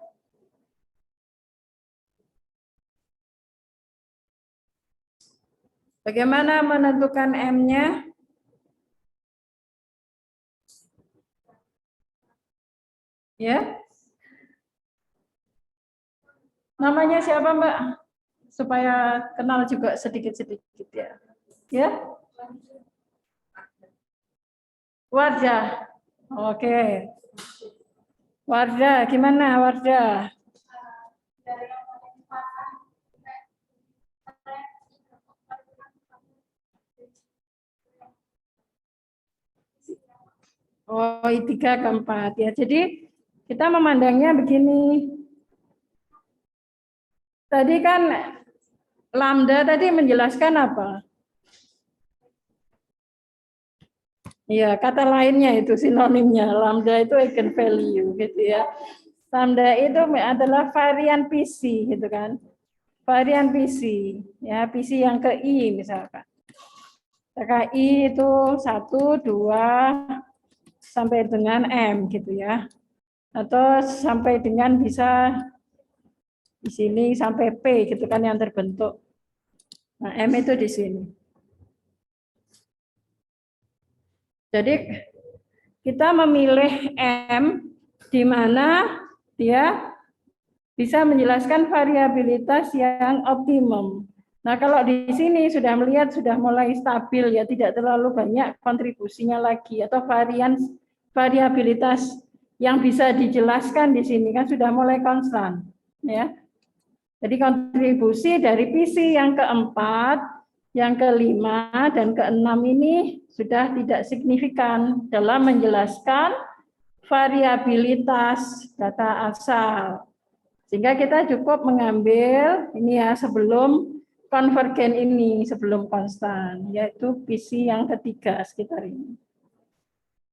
Bagaimana menentukan M-nya? Ya. Namanya siapa, Mbak? Supaya kenal juga sedikit-sedikit ya. Ya? Wardah. Oke. Wardah, gimana Wardah? Oh, 3 ke 4 ya. Jadi kita memandangnya begini. Tadi kan lambda tadi menjelaskan apa? Ya, kata lainnya itu sinonimnya. Lambda itu eigenvalue gitu ya. Lambda itu adalah varian PC gitu kan. Varian PC ya, PC yang ke I misalkan. I itu 1, 2 sampai dengan M gitu ya. Atau sampai dengan bisa di sini sampai P gitu kan yang terbentuk. Nah, M itu di sini. Jadi kita memilih M di mana dia bisa menjelaskan variabilitas yang optimum. Nah, kalau di sini sudah melihat sudah mulai stabil ya, tidak terlalu banyak kontribusinya lagi atau variabilitas yang bisa dijelaskan di sini kan sudah mulai konstan ya. Jadi kontribusi dari PC yang keempat, yang kelima, dan keenam ini sudah tidak signifikan dalam menjelaskan variabilitas data asal. Sehingga kita cukup mengambil ini ya sebelum konvergen ini, sebelum konstan, yaitu PC yang ketiga sekitar ini.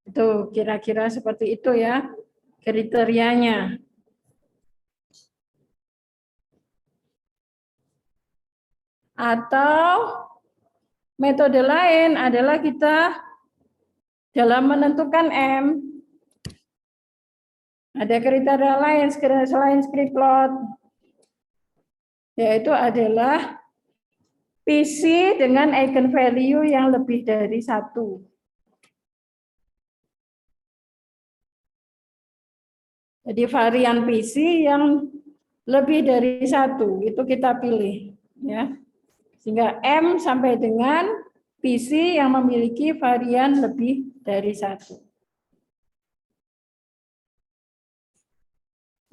Itu kira-kira seperti itu ya kriterianya. Atau metode lain adalah kita dalam menentukan M, ada kriteria lain selain script plot, yaitu adalah PC dengan eigenvalue yang lebih dari 1. Jadi varian PC yang lebih dari 1 itu kita pilih, ya. Sehingga M sampai dengan PC yang memiliki varian lebih dari 1.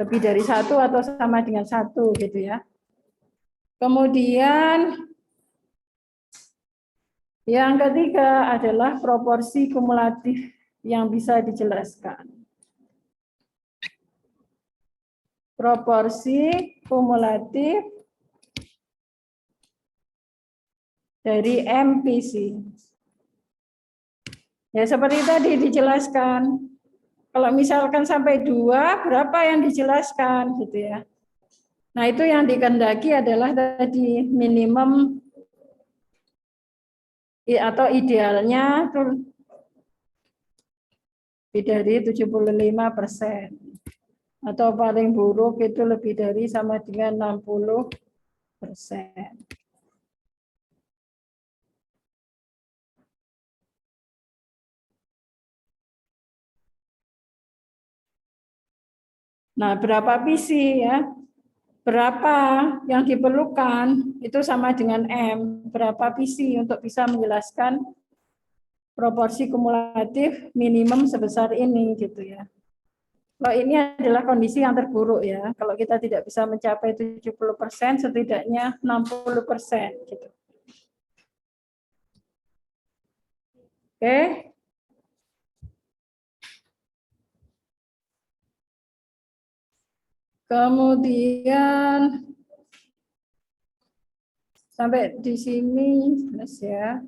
Lebih dari 1 atau sama dengan 1 gitu ya. Kemudian yang ketiga adalah proporsi kumulatif yang bisa dijelaskan. Proporsi kumulatif dari MPC. Ya seperti tadi dijelaskan. Kalau misalkan sampai 2, berapa yang dijelaskan gitu ya. Nah, itu yang dikehendaki adalah tadi minimum atau idealnya itu lebih dari 75%. Atau paling buruk itu lebih dari sama dengan 60%. Nah, berapa PC ya? Berapa yang diperlukan itu sama dengan M. Berapa PC untuk bisa menjelaskan proporsi kumulatif minimum sebesar ini gitu ya. Kalau ini adalah kondisi yang terburuk ya. Kalau kita tidak bisa mencapai 70%, setidaknya 60% gitu. Oke. Kemudian sampai di sini jelas ya.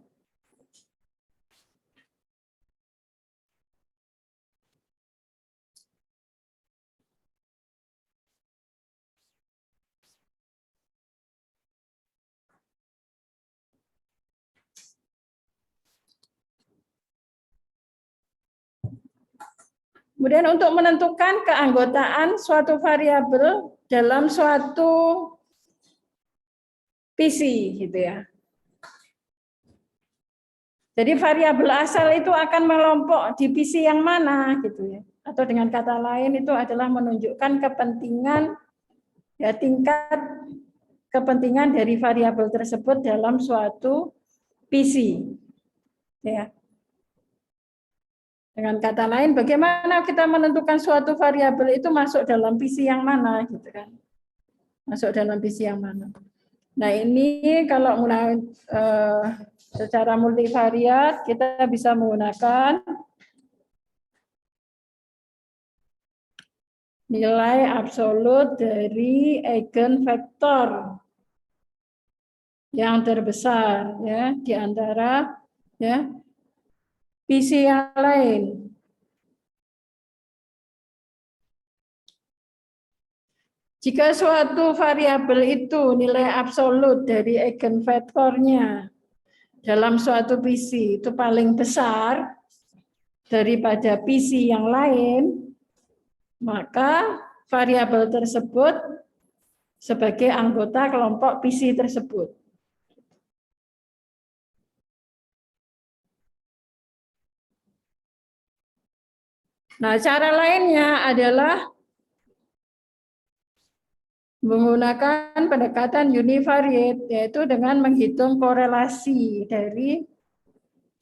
Kemudian untuk menentukan keanggotaan suatu variabel dalam suatu PC gitu ya. Jadi variabel asal itu akan melompok di PC yang mana gitu ya. Atau dengan kata lain itu adalah menunjukkan kepentingan ya tingkat kepentingan dari variabel tersebut dalam suatu PC. Ya. Dengan kata lain, bagaimana kita menentukan suatu variabel itu masuk dalam PC yang mana, gitu kan? Masuk dalam PC yang mana? Nah ini kalau secara multivariat kita bisa menggunakan nilai absolut dari eigenvektor yang terbesar ya di antara ya PC yang lain. Jika suatu variabel itu nilai absolut dari eigenvektornya dalam suatu PC itu paling besar daripada PC yang lain, maka variabel tersebut sebagai anggota kelompok PC tersebut. Nah, cara lainnya adalah menggunakan pendekatan univariate, yaitu dengan menghitung korelasi dari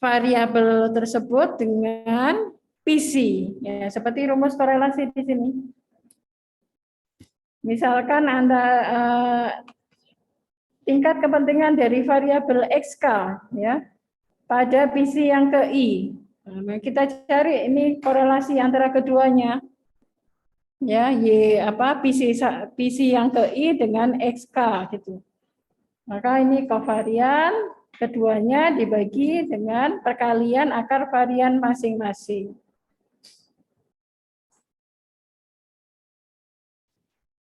variabel tersebut dengan PC. Ya, seperti rumus korelasi di sini. Misalkan tingkat kepentingan dari variabel XK ya pada PC yang ke I. Nah, kita cari ini korelasi antara keduanya. Ya, PC yang ke I dengan XK gitu. Maka ini kovarian keduanya dibagi dengan perkalian akar varian masing-masing.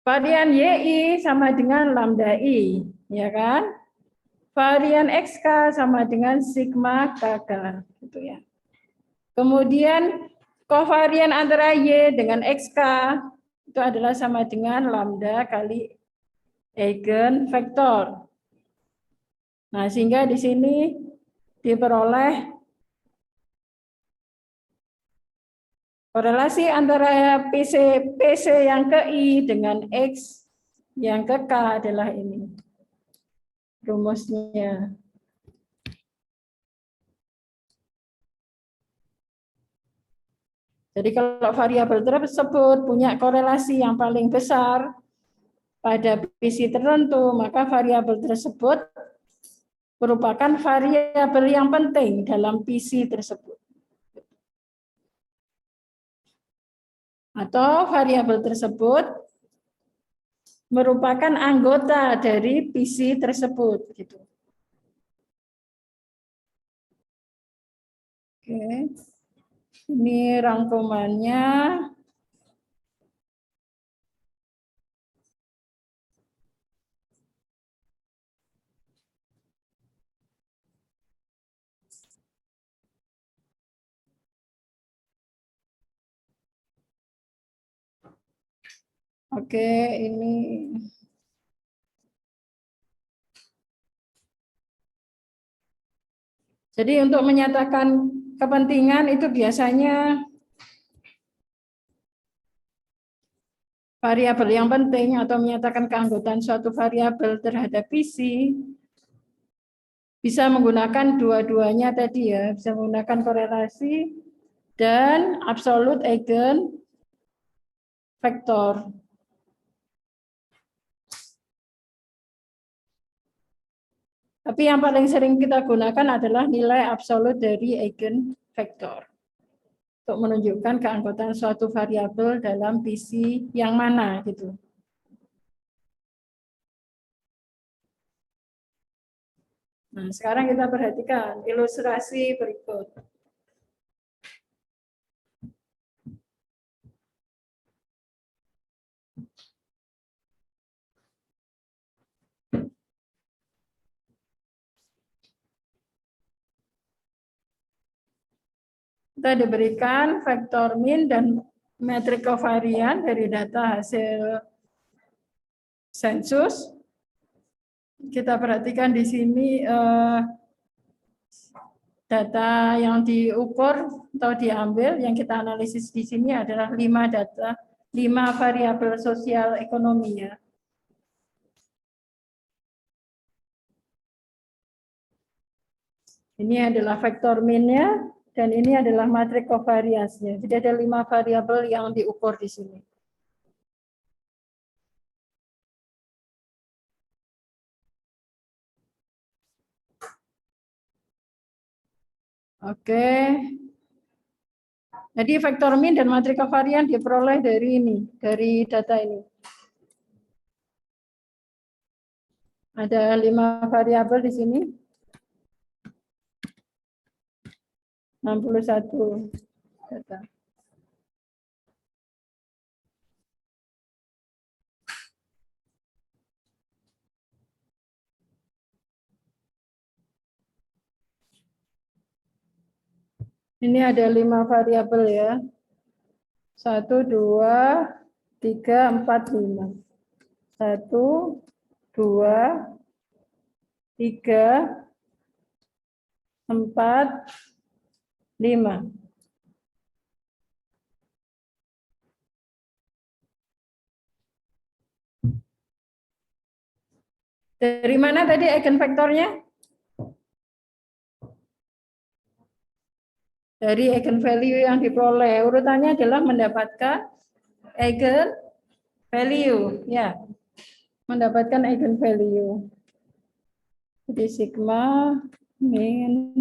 Varian YI sama dengan lambda I, ya kan? varian XK sama dengan sigma KK gitu ya. Kemudian kovarian antara Y dengan XK itu adalah sama dengan lambda kali eigenvektor. Nah, sehingga di sini diperoleh korelasi antara PC yang ke I dengan X yang ke K adalah ini rumusnya. Jadi kalau variabel tersebut punya korelasi yang paling besar pada PC tertentu, maka variabel tersebut merupakan variabel yang penting dalam PC tersebut. Atau variabel tersebut merupakan anggota dari PC tersebut gitu. Oke. Ini rangkumannya. Oke, ini jadi untuk menyatakan kepentingan itu biasanya variabel yang penting atau menyatakan keanggotaan suatu variabel terhadap PC bisa menggunakan dua-duanya tadi ya, bisa menggunakan korelasi dan absolute eigenvektor. Tapi yang paling sering kita gunakan adalah nilai absolut dari eigenvektor untuk menunjukkan keanggotaan suatu variabel dalam PC yang mana gitu. Nah, sekarang kita perhatikan ilustrasi berikut. Kita diberikan vektor min dan metrik kovarian dari data hasil sensus. Kita perhatikan di sini data yang diukur atau diambil, yang kita analisis di sini adalah 5 variabel sosial ekonomi ya. Ini adalah vektor min-nya dan ini adalah matrik kovariansnya. Jadi ada 5 variabel yang diukur di sini. Oke. Jadi vektor min dan matrik kovarian diperoleh dari ini, dari data ini. Ada 5 variabel di sini. 61 data. Ini ada 5 variabel ya. 1, 2, 3, 4, 5. 1, 2, 3, 4, 5. Dari mana tadi eigenvektornya? Dari eigenvalue yang diperoleh. Urutannya adalah mendapatkan eigenvalue, ya. Mendapatkan eigenvalue. Jadi sigma min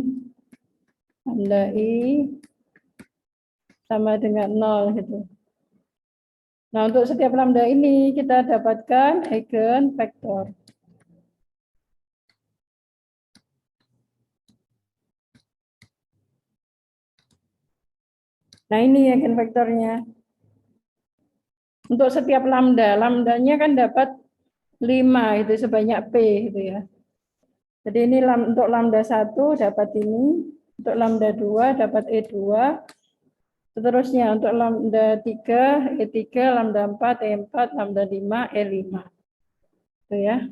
lambda I sama dengan 0 gitu. Nah, untuk setiap lambda ini kita dapatkan eigenvektor. Nah, ini eigenvektornya. Untuk setiap lambda, lambdanya kan dapat 5 itu sebanyak P gitu ya. Jadi ini untuk lambda 1 dapat ini, untuk lambda 2 dapat E2, seterusnya untuk lambda 3, E3, lambda 4, E4, lambda 5, E5. Itu ya.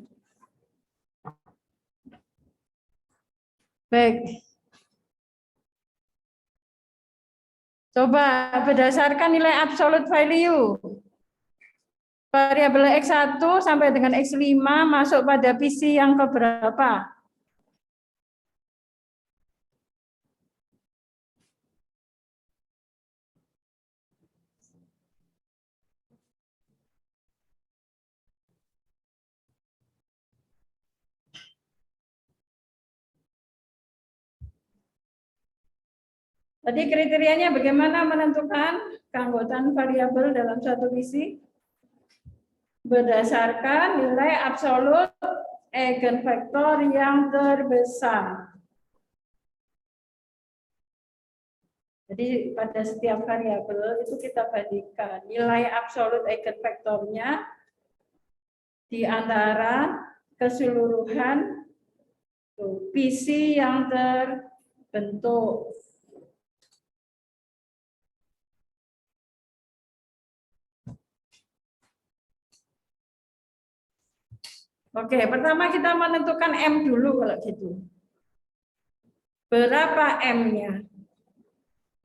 Baik. Coba berdasarkan nilai absolute value. Variabel X1 sampai dengan X5 masuk pada PC yang keberapa? Tadi kriterianya bagaimana menentukan keanggotaan variabel dalam satu PC? Berdasarkan nilai absolut eigenvektor yang terbesar. Jadi pada setiap variabel itu kita bandingkan nilai absolut eigenvektornya di antara keseluruhan PC yang terbentuk. Oke, pertama kita menentukan M dulu kalau gitu. Berapa M-nya?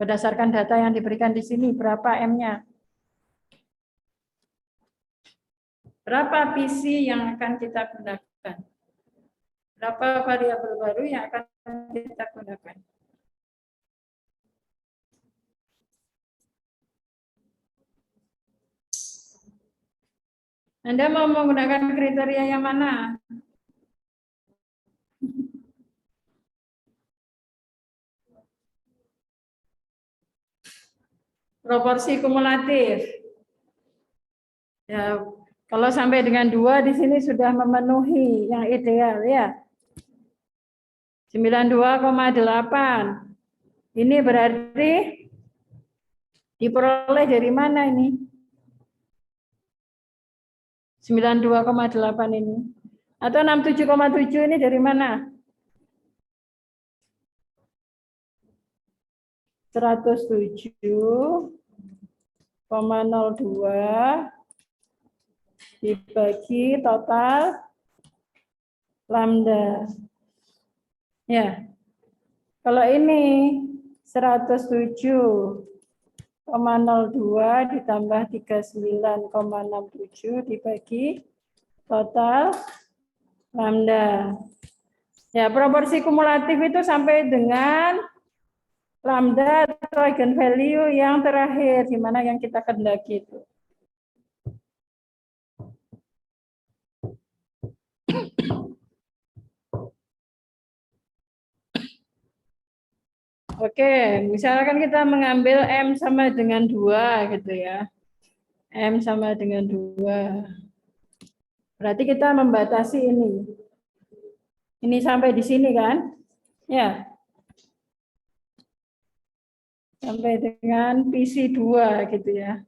Berdasarkan data yang diberikan di sini, berapa M-nya? Berapa PC yang akan kita gunakan? Berapa variabel baru yang akan kita gunakan? Anda mau menggunakan kriteria yang mana? Proporsi kumulatif. Ya, kalau sampai dengan 2 di sini sudah memenuhi yang ideal ya. 92,8. Ini berarti diperoleh dari mana ini? 92,8 ini. Atau 67,7 ini dari mana? 107,02 dibagi total lambda. Ya. Kalau ini 107,02 ditambah 39,67 dibagi total lambda. Ya, proporsi kumulatif itu sampai dengan lambda atau eigenvalue yang terakhir, di mana yang kita kehendaki itu. Oke, misalkan kita mengambil M sama dengan 2 gitu ya. M sama dengan 2. Berarti kita membatasi ini. Ini sampai di sini kan? Ya. Sampai dengan PC 2 gitu ya.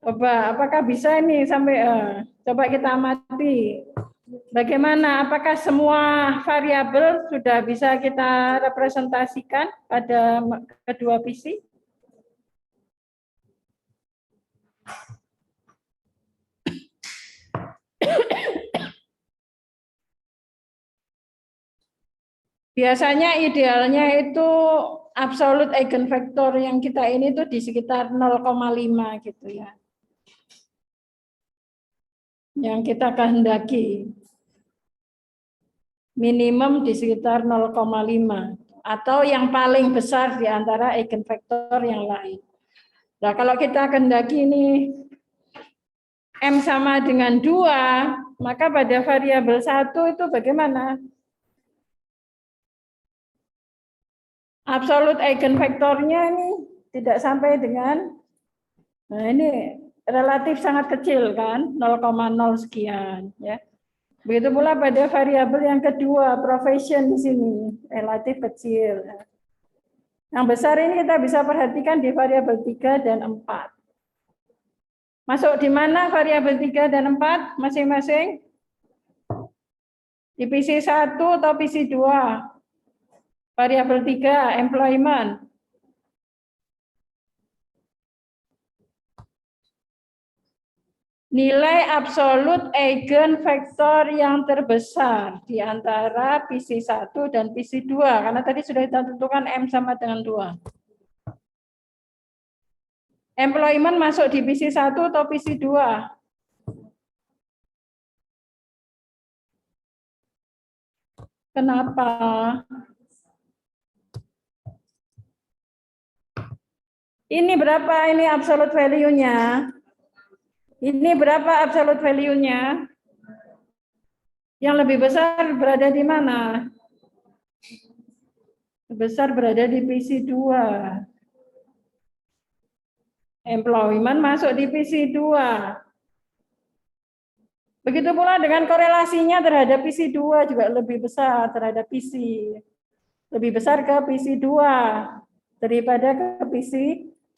Coba, apakah bisa ini sampai coba kita amati. Bagaimana? Apakah semua variabel sudah bisa kita representasikan pada kedua PC? Biasanya idealnya itu absolute eigenvector yang kita ini tuh di sekitar 0,5 gitu ya. Yang kita kehendaki. Minimum di sekitar 0,5 atau yang paling besar di antara eigenvector yang lain. Nah, kalau kita kehendaki ini M sama dengan 2, maka pada variabel 1 itu bagaimana? Absolute eigenvektornya ini tidak sampai dengan, nah ini relatif sangat kecil kan, 0,0 sekian ya. Begitu pula pada variabel yang kedua, profession di sini relatif kecil. Yang besar ini kita bisa perhatikan di variabel 3 dan 4. Masuk di mana variabel 3 dan 4 masing-masing? Di PC 1 atau PC 2? Variabel 3, employment. Nilai absolut eigenvektor yang terbesar di antara PC 1 dan PC 2. Karena tadi sudah kita tentukan M sama dengan 2. Employment masuk di PC 1 atau PC 2? Kenapa? Ini berapa ini absolute value-nya? Ini berapa absolute value-nya? Yang lebih besar berada di mana? Besar berada di PC 2. Employment masuk di PC 2. Begitu pula dengan korelasinya terhadap PC 2 juga lebih besar terhadap PC. Lebih besar ke PC 2 daripada ke PC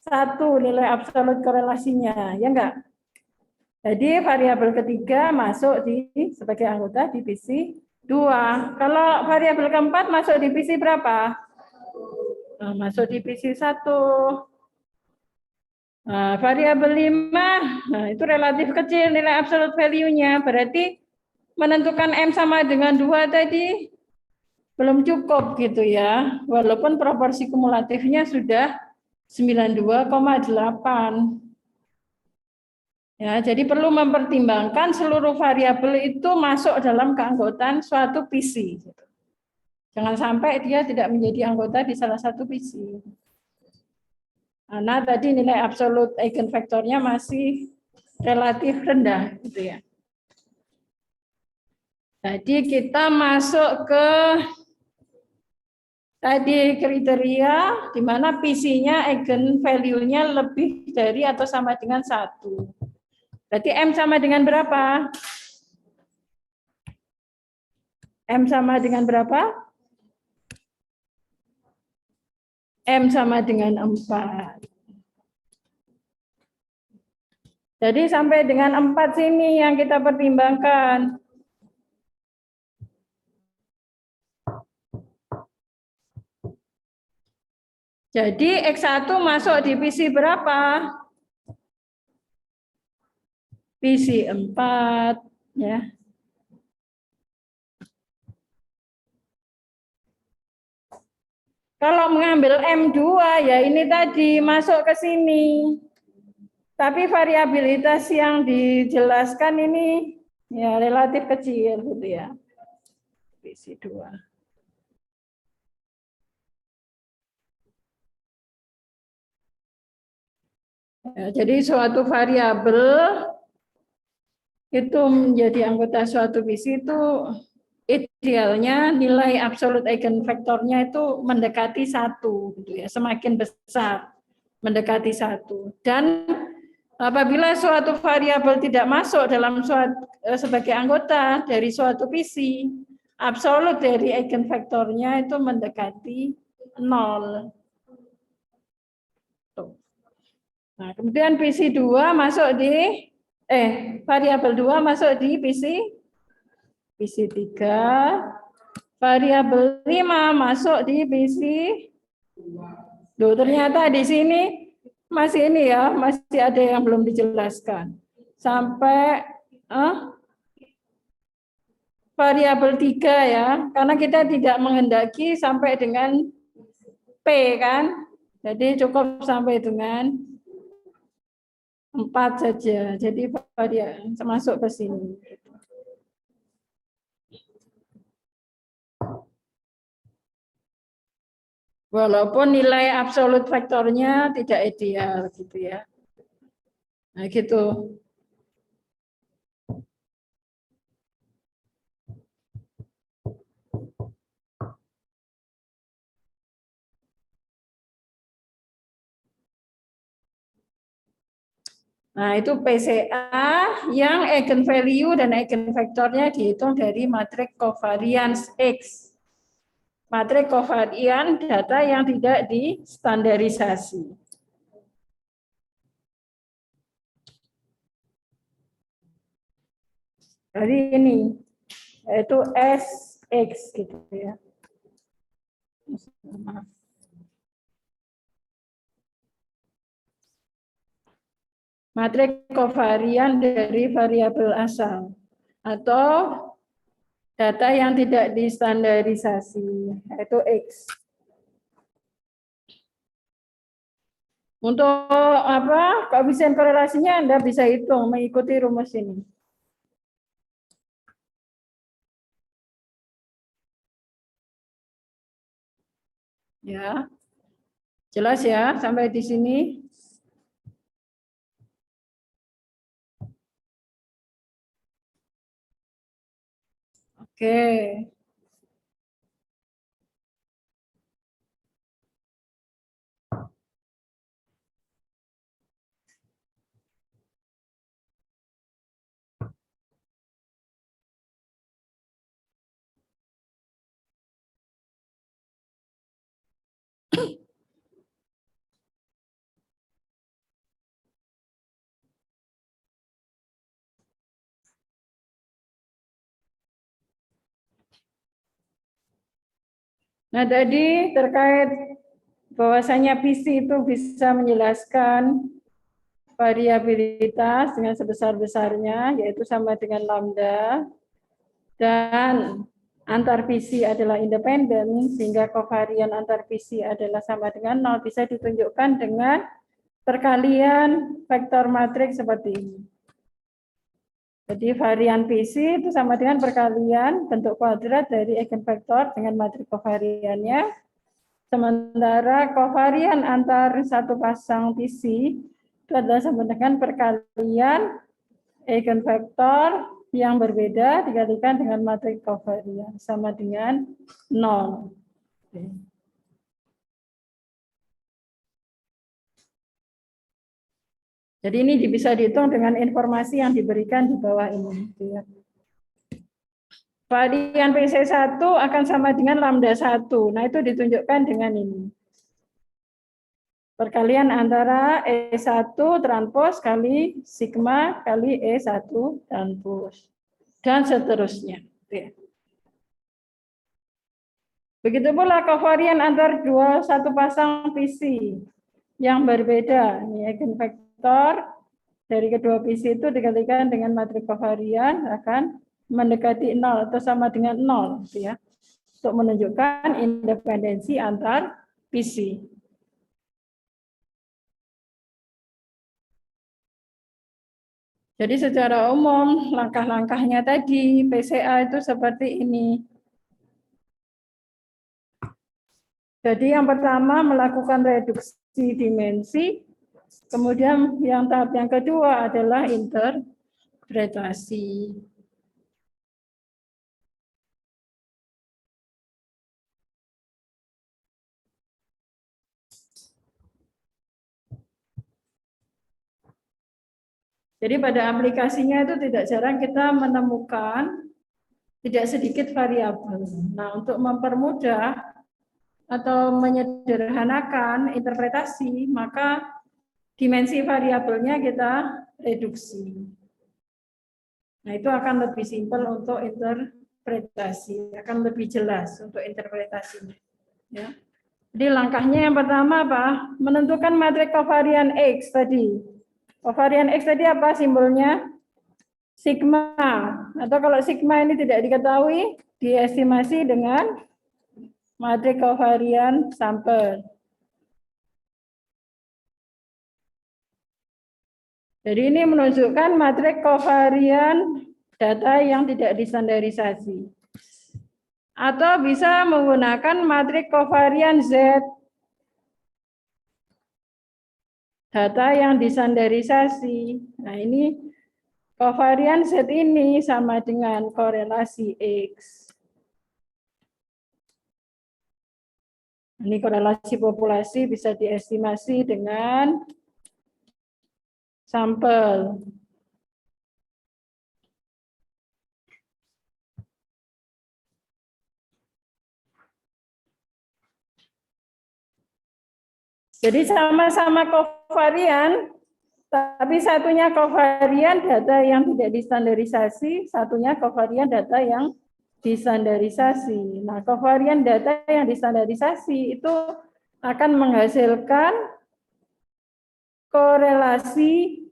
1 nilai absolut korelasinya, ya enggak? Jadi variabel ketiga masuk di sebagai anggota di PC 2. Kalau variabel keempat masuk di PC berapa? Nah, masuk di PC 1. Nah, variabel 5, nah itu relatif kecil nilai absolute value-nya. Berarti menentukan M sama dengan 2 tadi belum cukup gitu ya. Walaupun proporsi kumulatifnya sudah 92,8. Ya, jadi perlu mempertimbangkan seluruh variabel itu masuk dalam keanggotaan suatu PC. Jangan sampai dia tidak menjadi anggota di salah satu PC. Karena tadi nilai absolut eigenvektornya masih relatif rendah, gitu ya. Jadi kita masuk ke tadi kriteria di mana PC-nya eigenvalue-nya lebih dari atau sama dengan 1. Berarti M sama dengan berapa? M sama dengan berapa? M sama dengan 4. Jadi sampai dengan 4 sini yang kita pertimbangkan. Jadi X1 masuk di PC berapa? PC 4, ya. Kalau mengambil M2 ya ini tadi masuk ke sini. Tapi variabilitas yang dijelaskan ini ya relatif kecil gitu ya. PC 2. Ya, jadi suatu variabel itu menjadi anggota suatu PC itu idealnya nilai absolut eigenvektornya itu mendekati 1 gitu ya, semakin besar mendekati 1. Dan apabila suatu variabel tidak masuk dalam sebagai anggota dari suatu PC, absolut dari eigenvektornya itu mendekati 0. Nah, kemudian PC 2 masuk di variabel 2 masuk di PC 3, variabel 5 masuk di PC. Loh, ternyata di sini masih ini ya, masih ada yang belum dijelaskan. Sampai variabel 3 ya, karena kita tidak menghendaki sampai dengan P kan. Jadi cukup sampai dengan 4 saja. Jadi variabel masuk ke sini. Walaupun nilai absolut vektornya tidak ideal gitu ya. Nah, gitu. Nah, itu PCA yang eigenvalue dan eigenvektornya dihitung dari matriks covariance X. matrik kovarian data yang tidak distandarisasi. Jadi ini yaitu SX gitu ya. Matrik kovarian dari variabel asal atau data yang tidak distandarisasi yaitu X. Untuk apa? Koefisien korelasinya Anda bisa hitung mengikuti rumus ini. Ya. Jelas ya sampai di sini? Oke. Nah, tadi terkait bahwasanya PC itu bisa menjelaskan variabilitas dengan sebesar-besarnya, yaitu sama dengan lambda, dan antar PC adalah independen, sehingga kovarian antar PC adalah sama dengan 0, bisa ditunjukkan dengan perkalian vektor matriks seperti ini. Jadi varian PC itu sama dengan perkalian bentuk kuadrat dari eigenvektor dengan matriks kovariannya. Sementara kovarian antar satu pasang PC itu adalah sama dengan perkalian eigenvektor yang berbeda dikalikan dengan matriks kovarian sama dengan 0. Jadi ini bisa dihitung dengan informasi yang diberikan di bawah ini. Varian PC1 akan sama dengan lambda 1. Nah, itu ditunjukkan dengan ini. Perkalian antara E1 transpos kali sigma kali E1 transpos. Dan seterusnya. Begitu pula kovarian antar satu pasang PC yang berbeda. Ini eigenvektor dari kedua PC itu dikalikan dengan matriks kovarian akan mendekati 0 atau sama dengan 0 ya. Untuk menunjukkan independensi antar PC. Jadi secara umum langkah-langkahnya tadi PCA itu seperti ini. Jadi yang pertama melakukan reduksi dimensi, kemudian yang tahap yang kedua adalah interpretasi. Jadi pada aplikasinya itu tidak jarang kita menemukan tidak sedikit variabel. Nah, untuk mempermudah atau menyederhanakan interpretasi, maka dimensi variabelnya kita reduksi. Nah, itu akan lebih simpel untuk interpretasi, akan lebih jelas untuk interpretasinya. Ya. Jadi langkahnya yang pertama apa? Menentukan matriks kovarian X tadi. Kovarian X tadi apa simbolnya? Sigma. Atau kalau sigma ini tidak diketahui, diestimasi dengan matriks kovarian sampel. Jadi ini menunjukkan matriks kovarian data yang tidak distandarisasi. Atau bisa menggunakan matriks kovarian Z. Data yang distandarisasi. Nah, ini kovarian Z ini sama dengan korelasi X. Ini korelasi populasi bisa diestimasi dengan sampel. Jadi sama-sama kovarian, tapi satunya kovarian data yang tidak distandarisasi, satunya kovarian data yang distandarisasi. Nah, kovarian data yang distandarisasi itu akan menghasilkan korelasi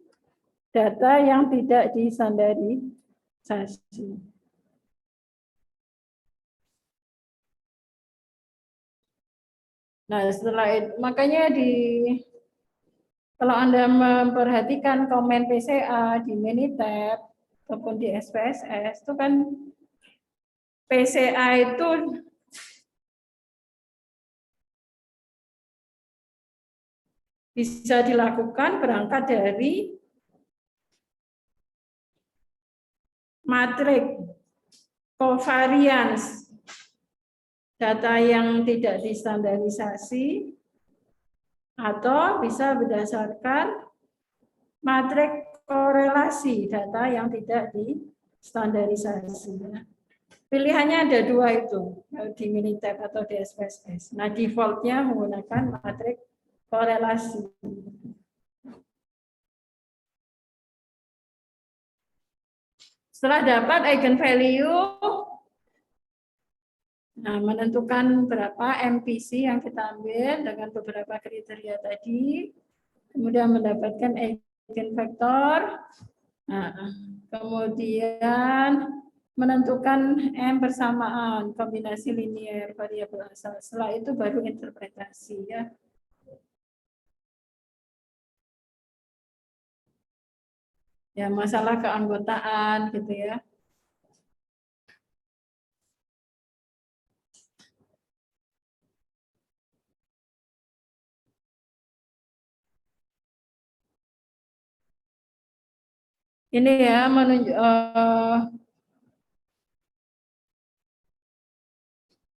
data yang tidak distandarisasi. Nah, setelah itu, makanya kalau Anda memperhatikan komen PCA di Minitab ataupun di SPSS, itu kan PCA itu bisa dilakukan berangkat dari matrik covariance data yang tidak distandarisasi atau bisa berdasarkan matrik korelasi data yang tidak distandarisasi. Pilihannya ada dua itu, di Minitab atau di SPSS. Nah, defaultnya menggunakan matrik korelasi. Setelah dapat eigenvalue, nah, menentukan berapa MPC yang kita ambil dengan beberapa kriteria tadi, kemudian mendapatkan eigenvektor, nah, kemudian menentukan M persamaan kombinasi linear variabel asal. Setelah itu baru interpretasi, ya. Ya, masalah keanggotaan gitu ya. Ini ya menunjuk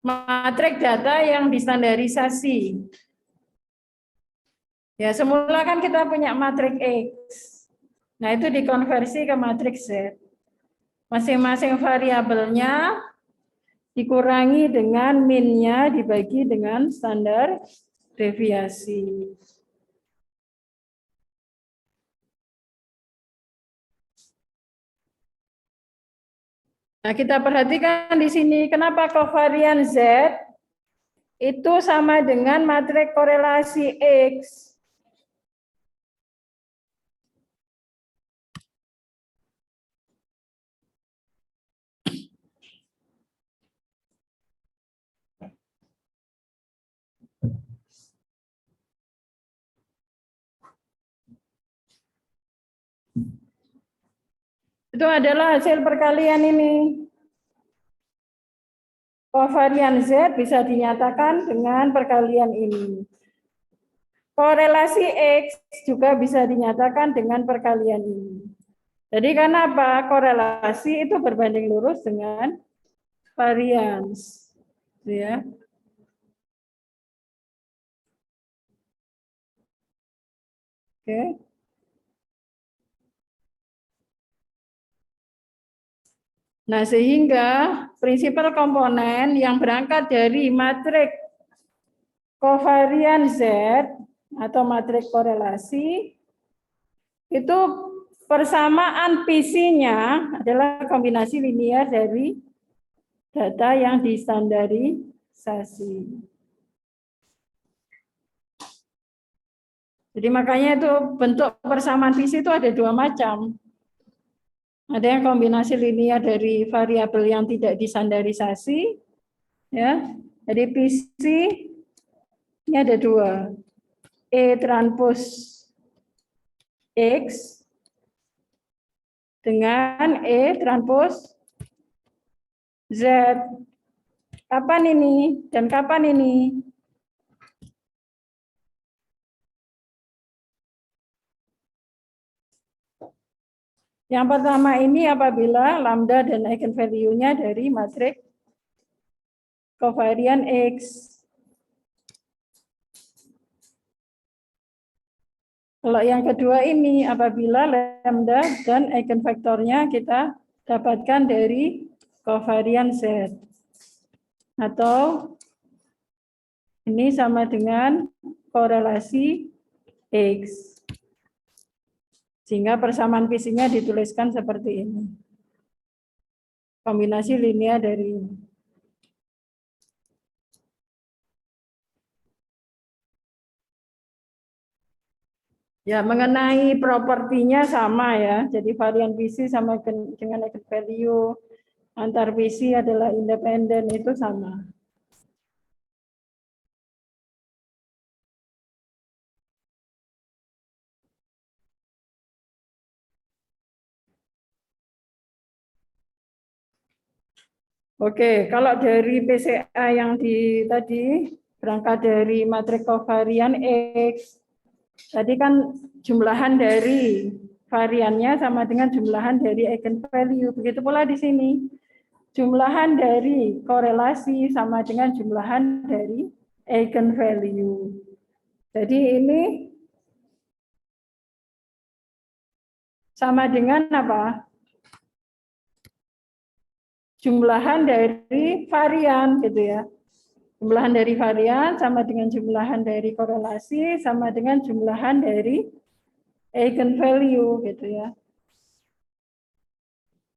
matrik data yang distandarisasi. Ya, semula kan kita punya matrik X. Nah, itu dikonversi ke matrik Z. Masing-masing variabelnya dikurangi dengan min-nya dibagi dengan standar deviasi. Nah, kita perhatikan di sini kenapa kovarian Z itu sama dengan matrik korelasi X. Itu adalah hasil perkalian ini. Kovarian Z bisa dinyatakan dengan perkalian ini. Korelasi X juga bisa dinyatakan dengan perkalian ini. Jadi karena apa? Korelasi itu berbanding lurus dengan varians. Ya. Oke. Nah, sehingga prinsipal komponen yang berangkat dari matrik kovarian Z atau matrik korelasi itu persamaan PC-nya adalah kombinasi linear dari data yang distandarisasi. Jadi makanya itu bentuk persamaan PC itu ada dua macam. Ada yang kombinasi linear dari variabel yang tidak distandarisasi, ya. Jadi PC ini ada dua, E transpos X dengan E transpos Z. Kapan ini dan kapan ini? Yang pertama ini apabila lambda dan eigenvalue-nya dari matrik kovarian X. Kalau yang kedua ini apabila lambda dan eigenvektornya kita dapatkan dari kovarian Z. Atau Ini sama dengan korelasi X. Sehingga persamaan visinya dituliskan seperti ini. Kombinasi linear dari ini. Ya, mengenai propertinya sama ya. Jadi varian visi sama dengan eigenvalue, antar visi adalah independen, itu sama. Oke, kalau dari PCA yang tadi berangkat dari matriks kovarian X, tadi kan jumlahan dari variannya sama dengan jumlahan dari eigenvalue. Begitu pula di sini. Jumlahan dari korelasi sama dengan jumlahan dari eigenvalue. Jadi ini sama dengan apa? Jumlahan dari varian gitu ya. Jumlahan dari varian sama dengan jumlahan dari korelasi sama dengan jumlahan dari eigenvalue gitu ya.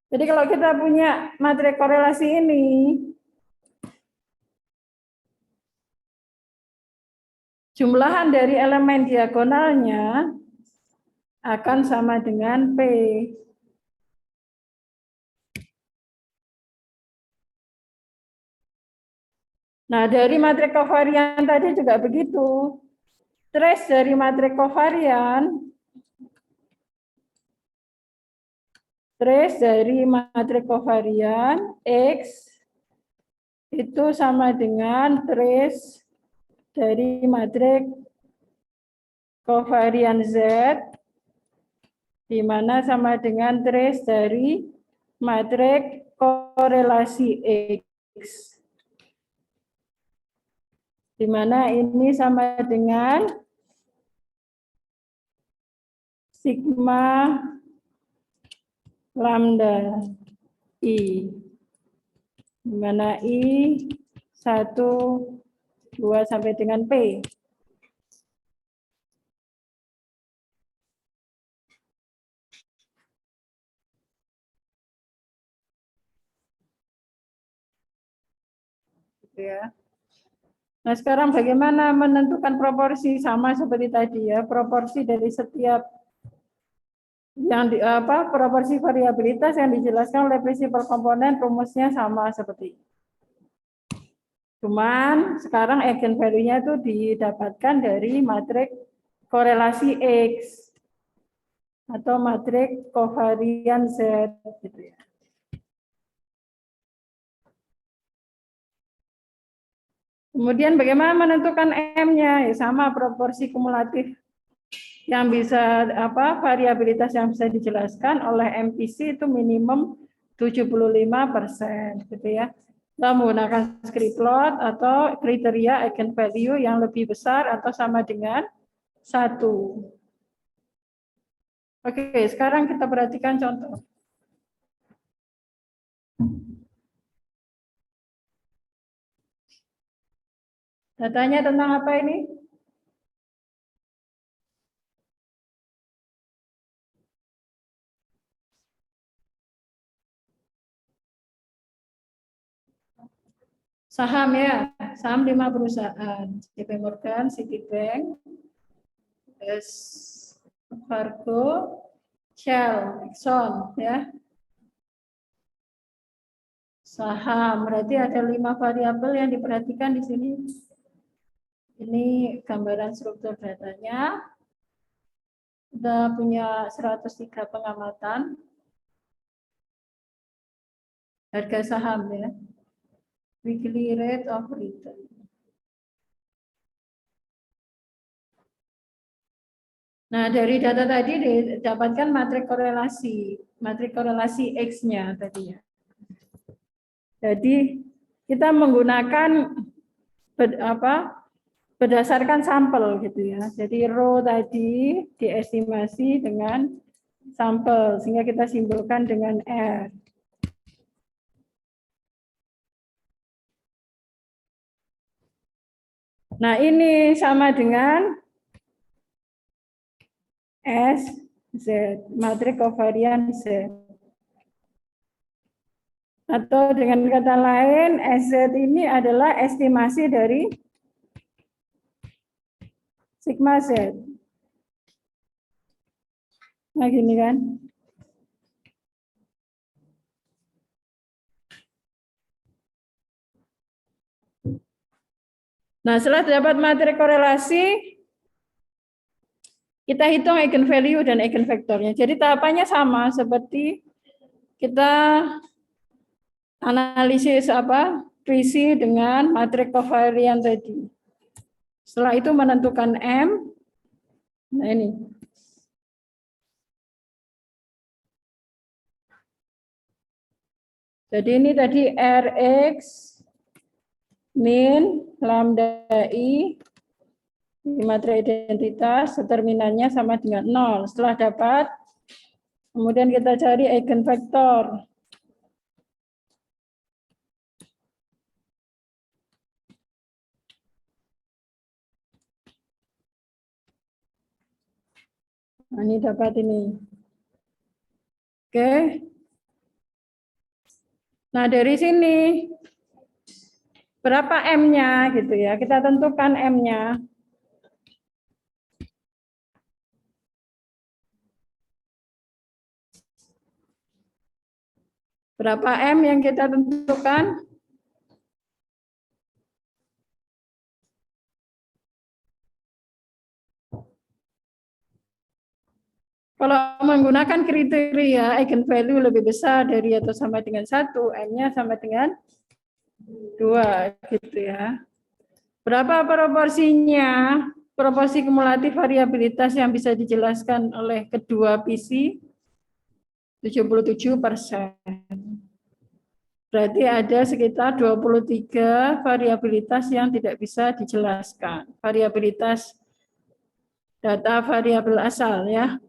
Jadi kalau kita punya matriks korelasi ini, jumlahan dari elemen diagonalnya akan sama dengan P. Nah, dari matriks kovarian tadi juga begitu. Trace dari matriks kovarian, X itu sama dengan trace dari matriks kovarian Z, di mana sama dengan trace dari matriks korelasi X. Di mana ini sama dengan sigma lambda I. Di mana I 1, 2 sampai dengan P. Gitu ya. Nah, sekarang bagaimana menentukan proporsi? Sama seperti tadi ya, proporsi dari setiap yang proporsi variabilitas yang dijelaskan oleh prinsipal komponen, rumusnya sama seperti ini. Cuman sekarang eigenvalue-nya itu didapatkan dari matriks korelasi X atau matriks kovarian Z gitu ya. Kemudian bagaimana menentukan M-nya? Ya, sama proporsi kumulatif yang bisa variabilitas yang bisa dijelaskan oleh MPC itu minimum 75% gitu ya. Kita menggunakan script plot atau kriteria eigenvalue yang lebih besar atau sama dengan 1. Oke, sekarang kita perhatikan contoh. Datanya tentang apa ini? Saham ya, saham 5 perusahaan. JP Morgan, Citibank, Fargo, Shell, Exxon ya. Saham, berarti ada 5 variabel yang diperhatikan di sini. Ini gambaran struktur datanya. Kita punya 103 pengamatan. Harga saham ya. Weekly rate of return. Nah, dari data tadi didapatkan matriks korelasi X-nya tadi ya. Jadi kita menggunakan berdasarkan sampel gitu ya. Jadi rho tadi diestimasi dengan sampel sehingga kita simbolkan dengan R. Nah, ini sama dengan SZ, matriks kovarian Z. Atau dengan kata lain, SZ ini adalah estimasi dari sigma Z. Nah, gini kan. Nah, setelah dapat matriks korelasi, kita hitung eigenvalue dan eigenvektornya. Jadi tahapannya sama seperti kita analisis PC dengan matriks kovarian tadi. Setelah itu menentukan M. Nah, ini. Jadi ini tadi Rx min lambda I di matriks identitas, determinannya sama dengan 0. Setelah dapat, kemudian kita cari eigenvektor. Nah, ini dapat ini. Oke. Nah, dari sini berapa M-nya gitu ya. Kita tentukan M-nya. Berapa M yang kita tentukan? Kalau menggunakan kriteria eigenvalue lebih besar dari atau sama dengan 1, M-nya sama dengan 2 gitu ya. Berapa proporsinya? Proporsi kumulatif variabilitas yang bisa dijelaskan oleh kedua PC 77%. Berarti ada sekitar 23 variabilitas yang tidak bisa dijelaskan. Variabilitas data variabel asal ya.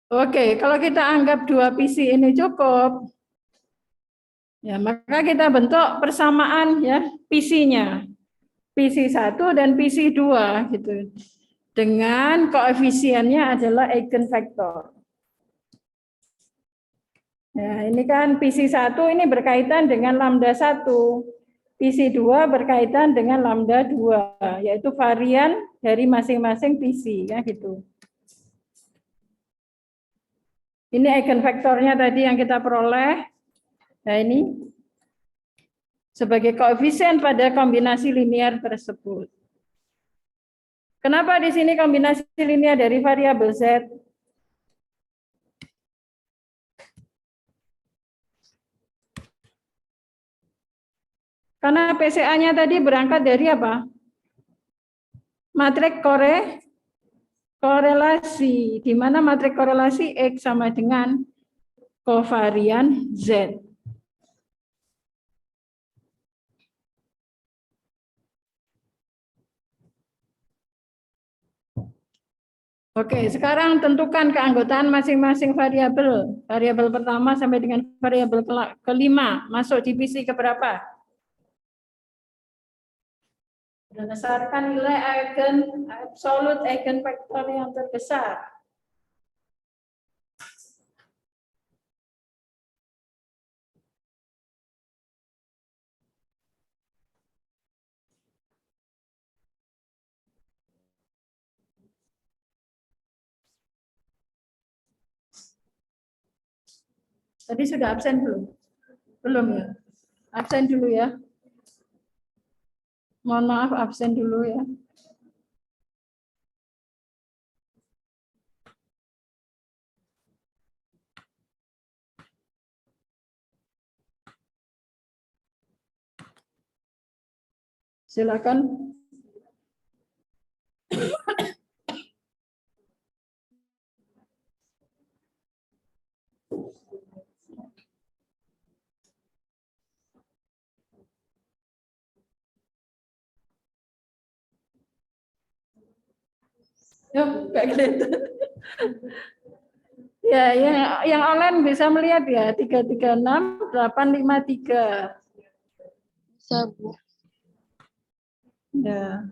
Oke, kalau kita anggap 2 PC ini cukup, ya maka kita bentuk persamaan ya PC-nya. PC 1 dan PC 2 gitu. Dengan koefisiennya adalah eigenvektor. Ya, ini kan PC 1 ini berkaitan dengan lambda 1. PC 2 berkaitan dengan lambda 2, yaitu varian dari masing-masing PC ya gitu. Ini eigenvektornya tadi yang kita peroleh. Nah, ini sebagai koefisien pada kombinasi linear tersebut. Kenapa di sini kombinasi linear dari variabel Z? Karena PCA-nya tadi berangkat dari apa? Matriks korelasi, di mana matriks korelasi X sama dengan kovarian Z. Oke, sekarang tentukan keanggotaan masing-masing variabel. Variabel pertama sampai dengan variabel kelima masuk divisi keberapa? Berdasarkan nilai absolut eigenvektor yang terbesar. Tadi sudah absen belum? Belum ya? Absen dulu ya. Mohon maaf absen dulu ya. Silakan. Yuk, kayak gitu. Ya, yang online bisa melihat ya 336-853. Bisa, Bu. Ya.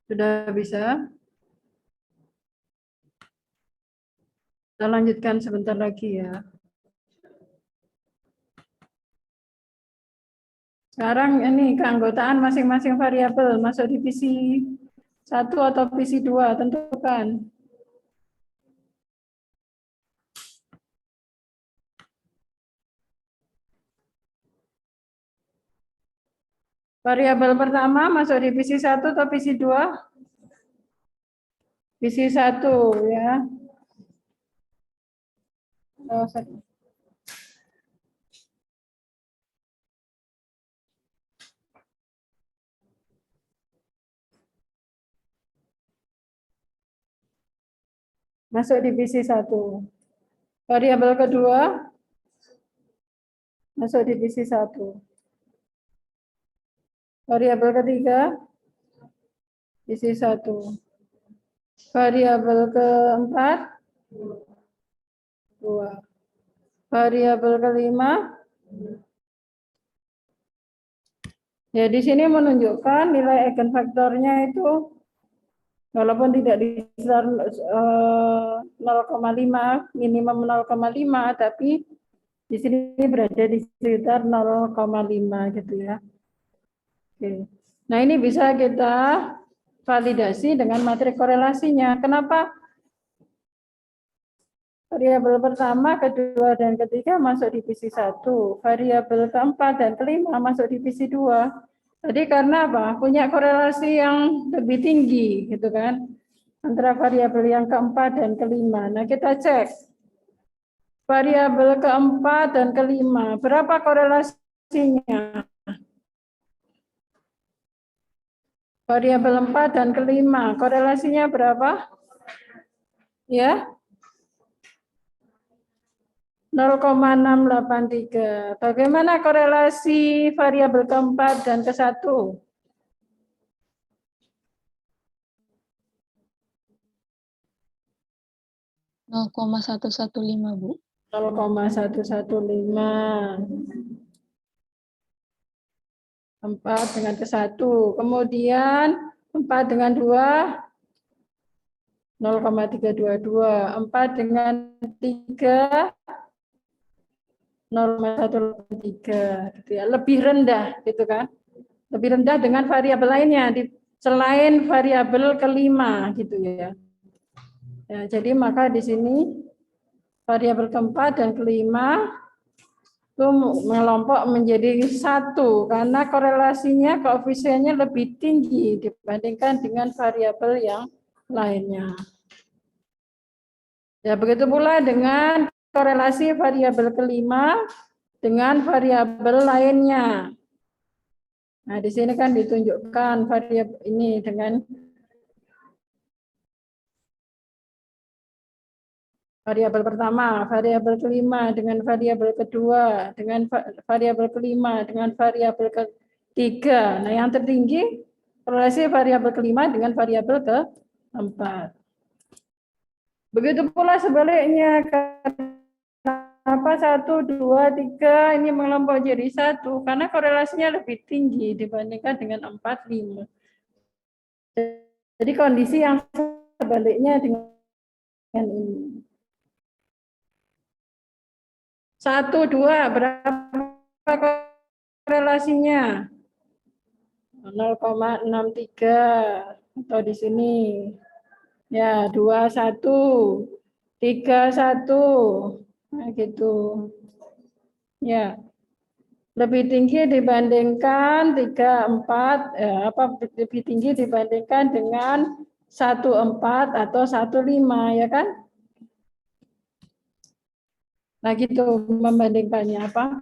Sudah bisa? Kita lanjutkan sebentar lagi ya. Sekarang ini keanggotaan masing-masing variabel masuk divisi 1 atau divisi 2, tentukan. Variabel pertama masuk divisi 1 atau divisi 2? Divisi 1 ya. Oh, masuk divisi 1. Variabel kedua masuk divisi 1. Variabel ketiga divisi 1. Variabel keempat 2. Variabel kelima ya, di sini menunjukkan nilai eigenvektornya itu walaupun tidak di 0,5, minimum 0,5, tapi di sini berada di sekitar 0,5 gitu ya. Oke. Nah, ini bisa kita validasi dengan matrik korelasinya. Kenapa variabel pertama, kedua, dan ketiga masuk divisi 1, variabel keempat dan kelima masuk divisi 2. Jadi karena apa? Punya korelasi yang lebih tinggi gitu kan, antara variabel yang keempat dan kelima. Nah, kita cek variabel keempat dan kelima, berapa korelasinya? variabel 4 dan kelima. Korelasinya berapa? Ya. 0,683. Bagaimana korelasi variabel keempat dan ke-1? 0,115, Bu. 0,115. 4 dengan ke-1. Kemudian 4 dengan 2, 0,322. 4 dengan 3, 0,183. Gitu ya. Lebih rendah, gitu kan? Lebih rendah dengan variabel lainnya, selain variabel kelima, gitu ya. Ya, jadi maka di sini variabel keempat dan kelima itu mengelompok menjadi satu karena korelasinya koefisiennya lebih tinggi dibandingkan dengan variabel yang lainnya. Ya, begitu pula dengan korelasi variabel kelima dengan variabel lainnya. Nah, di sini kan ditunjukkan variabel ini dengan variabel pertama, variabel kelima dengan variabel kedua, dengan variabel kelima dengan variabel ketiga. Nah, yang tertinggi korelasi variabel kelima dengan variabel keempat. Begitu pula sebaliknya, kenapa 1, 2, 3 ini mengelompok jadi 1? Karena korelasinya lebih tinggi dibandingkan dengan 4, 5. Jadi kondisi yang sebaliknya dengan ini. 1, 2, berapa korelasinya? 0,63 atau di sini. Ya, 2, 1, 3, 1. Nah, gitu. Ya. Lebih tinggi dibandingkan 3, 4, lebih tinggi dibandingkan dengan 1, 4 atau 1, 5, ya kan? Nah, gitu membandingkannya apa?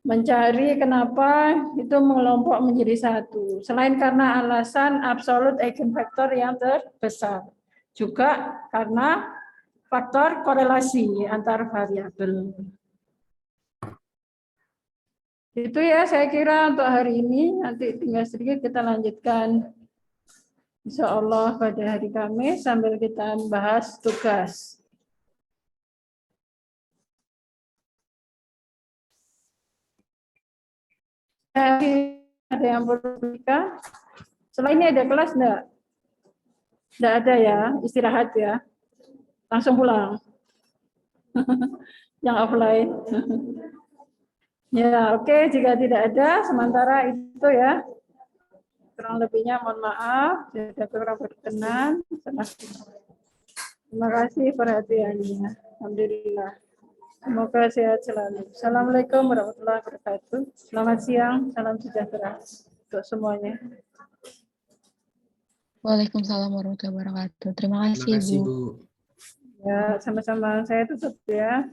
Mencari kenapa itu mengelompok menjadi satu. Selain karena alasan absolute eigenvector yang terbesar. Juga karena faktor korelasi antar variabel. Itu ya saya kira untuk hari ini. Nanti tinggal sedikit kita lanjutkan insya Allah pada hari Kamis sambil kita membahas tugas. Ada yang perlu diberikan? Selain ini ada kelas enggak? Enggak ada ya, istirahat ya. Langsung pulang. Yang offline. Ya, oke. Jika tidak ada, sementara itu ya. Kurang lebihnya mohon maaf. Jika kurang berkenan. Terima kasih perhatiannya. Alhamdulillah. Semoga sehat selalu. Assalamualaikum warahmatullahi wabarakatuh. Selamat siang, salam sejahtera untuk semuanya. Waalaikumsalam warahmatullahi wabarakatuh. Terima Terima kasih, kasih, Bu. Bu. Ya, sama-sama. Saya tutup ya.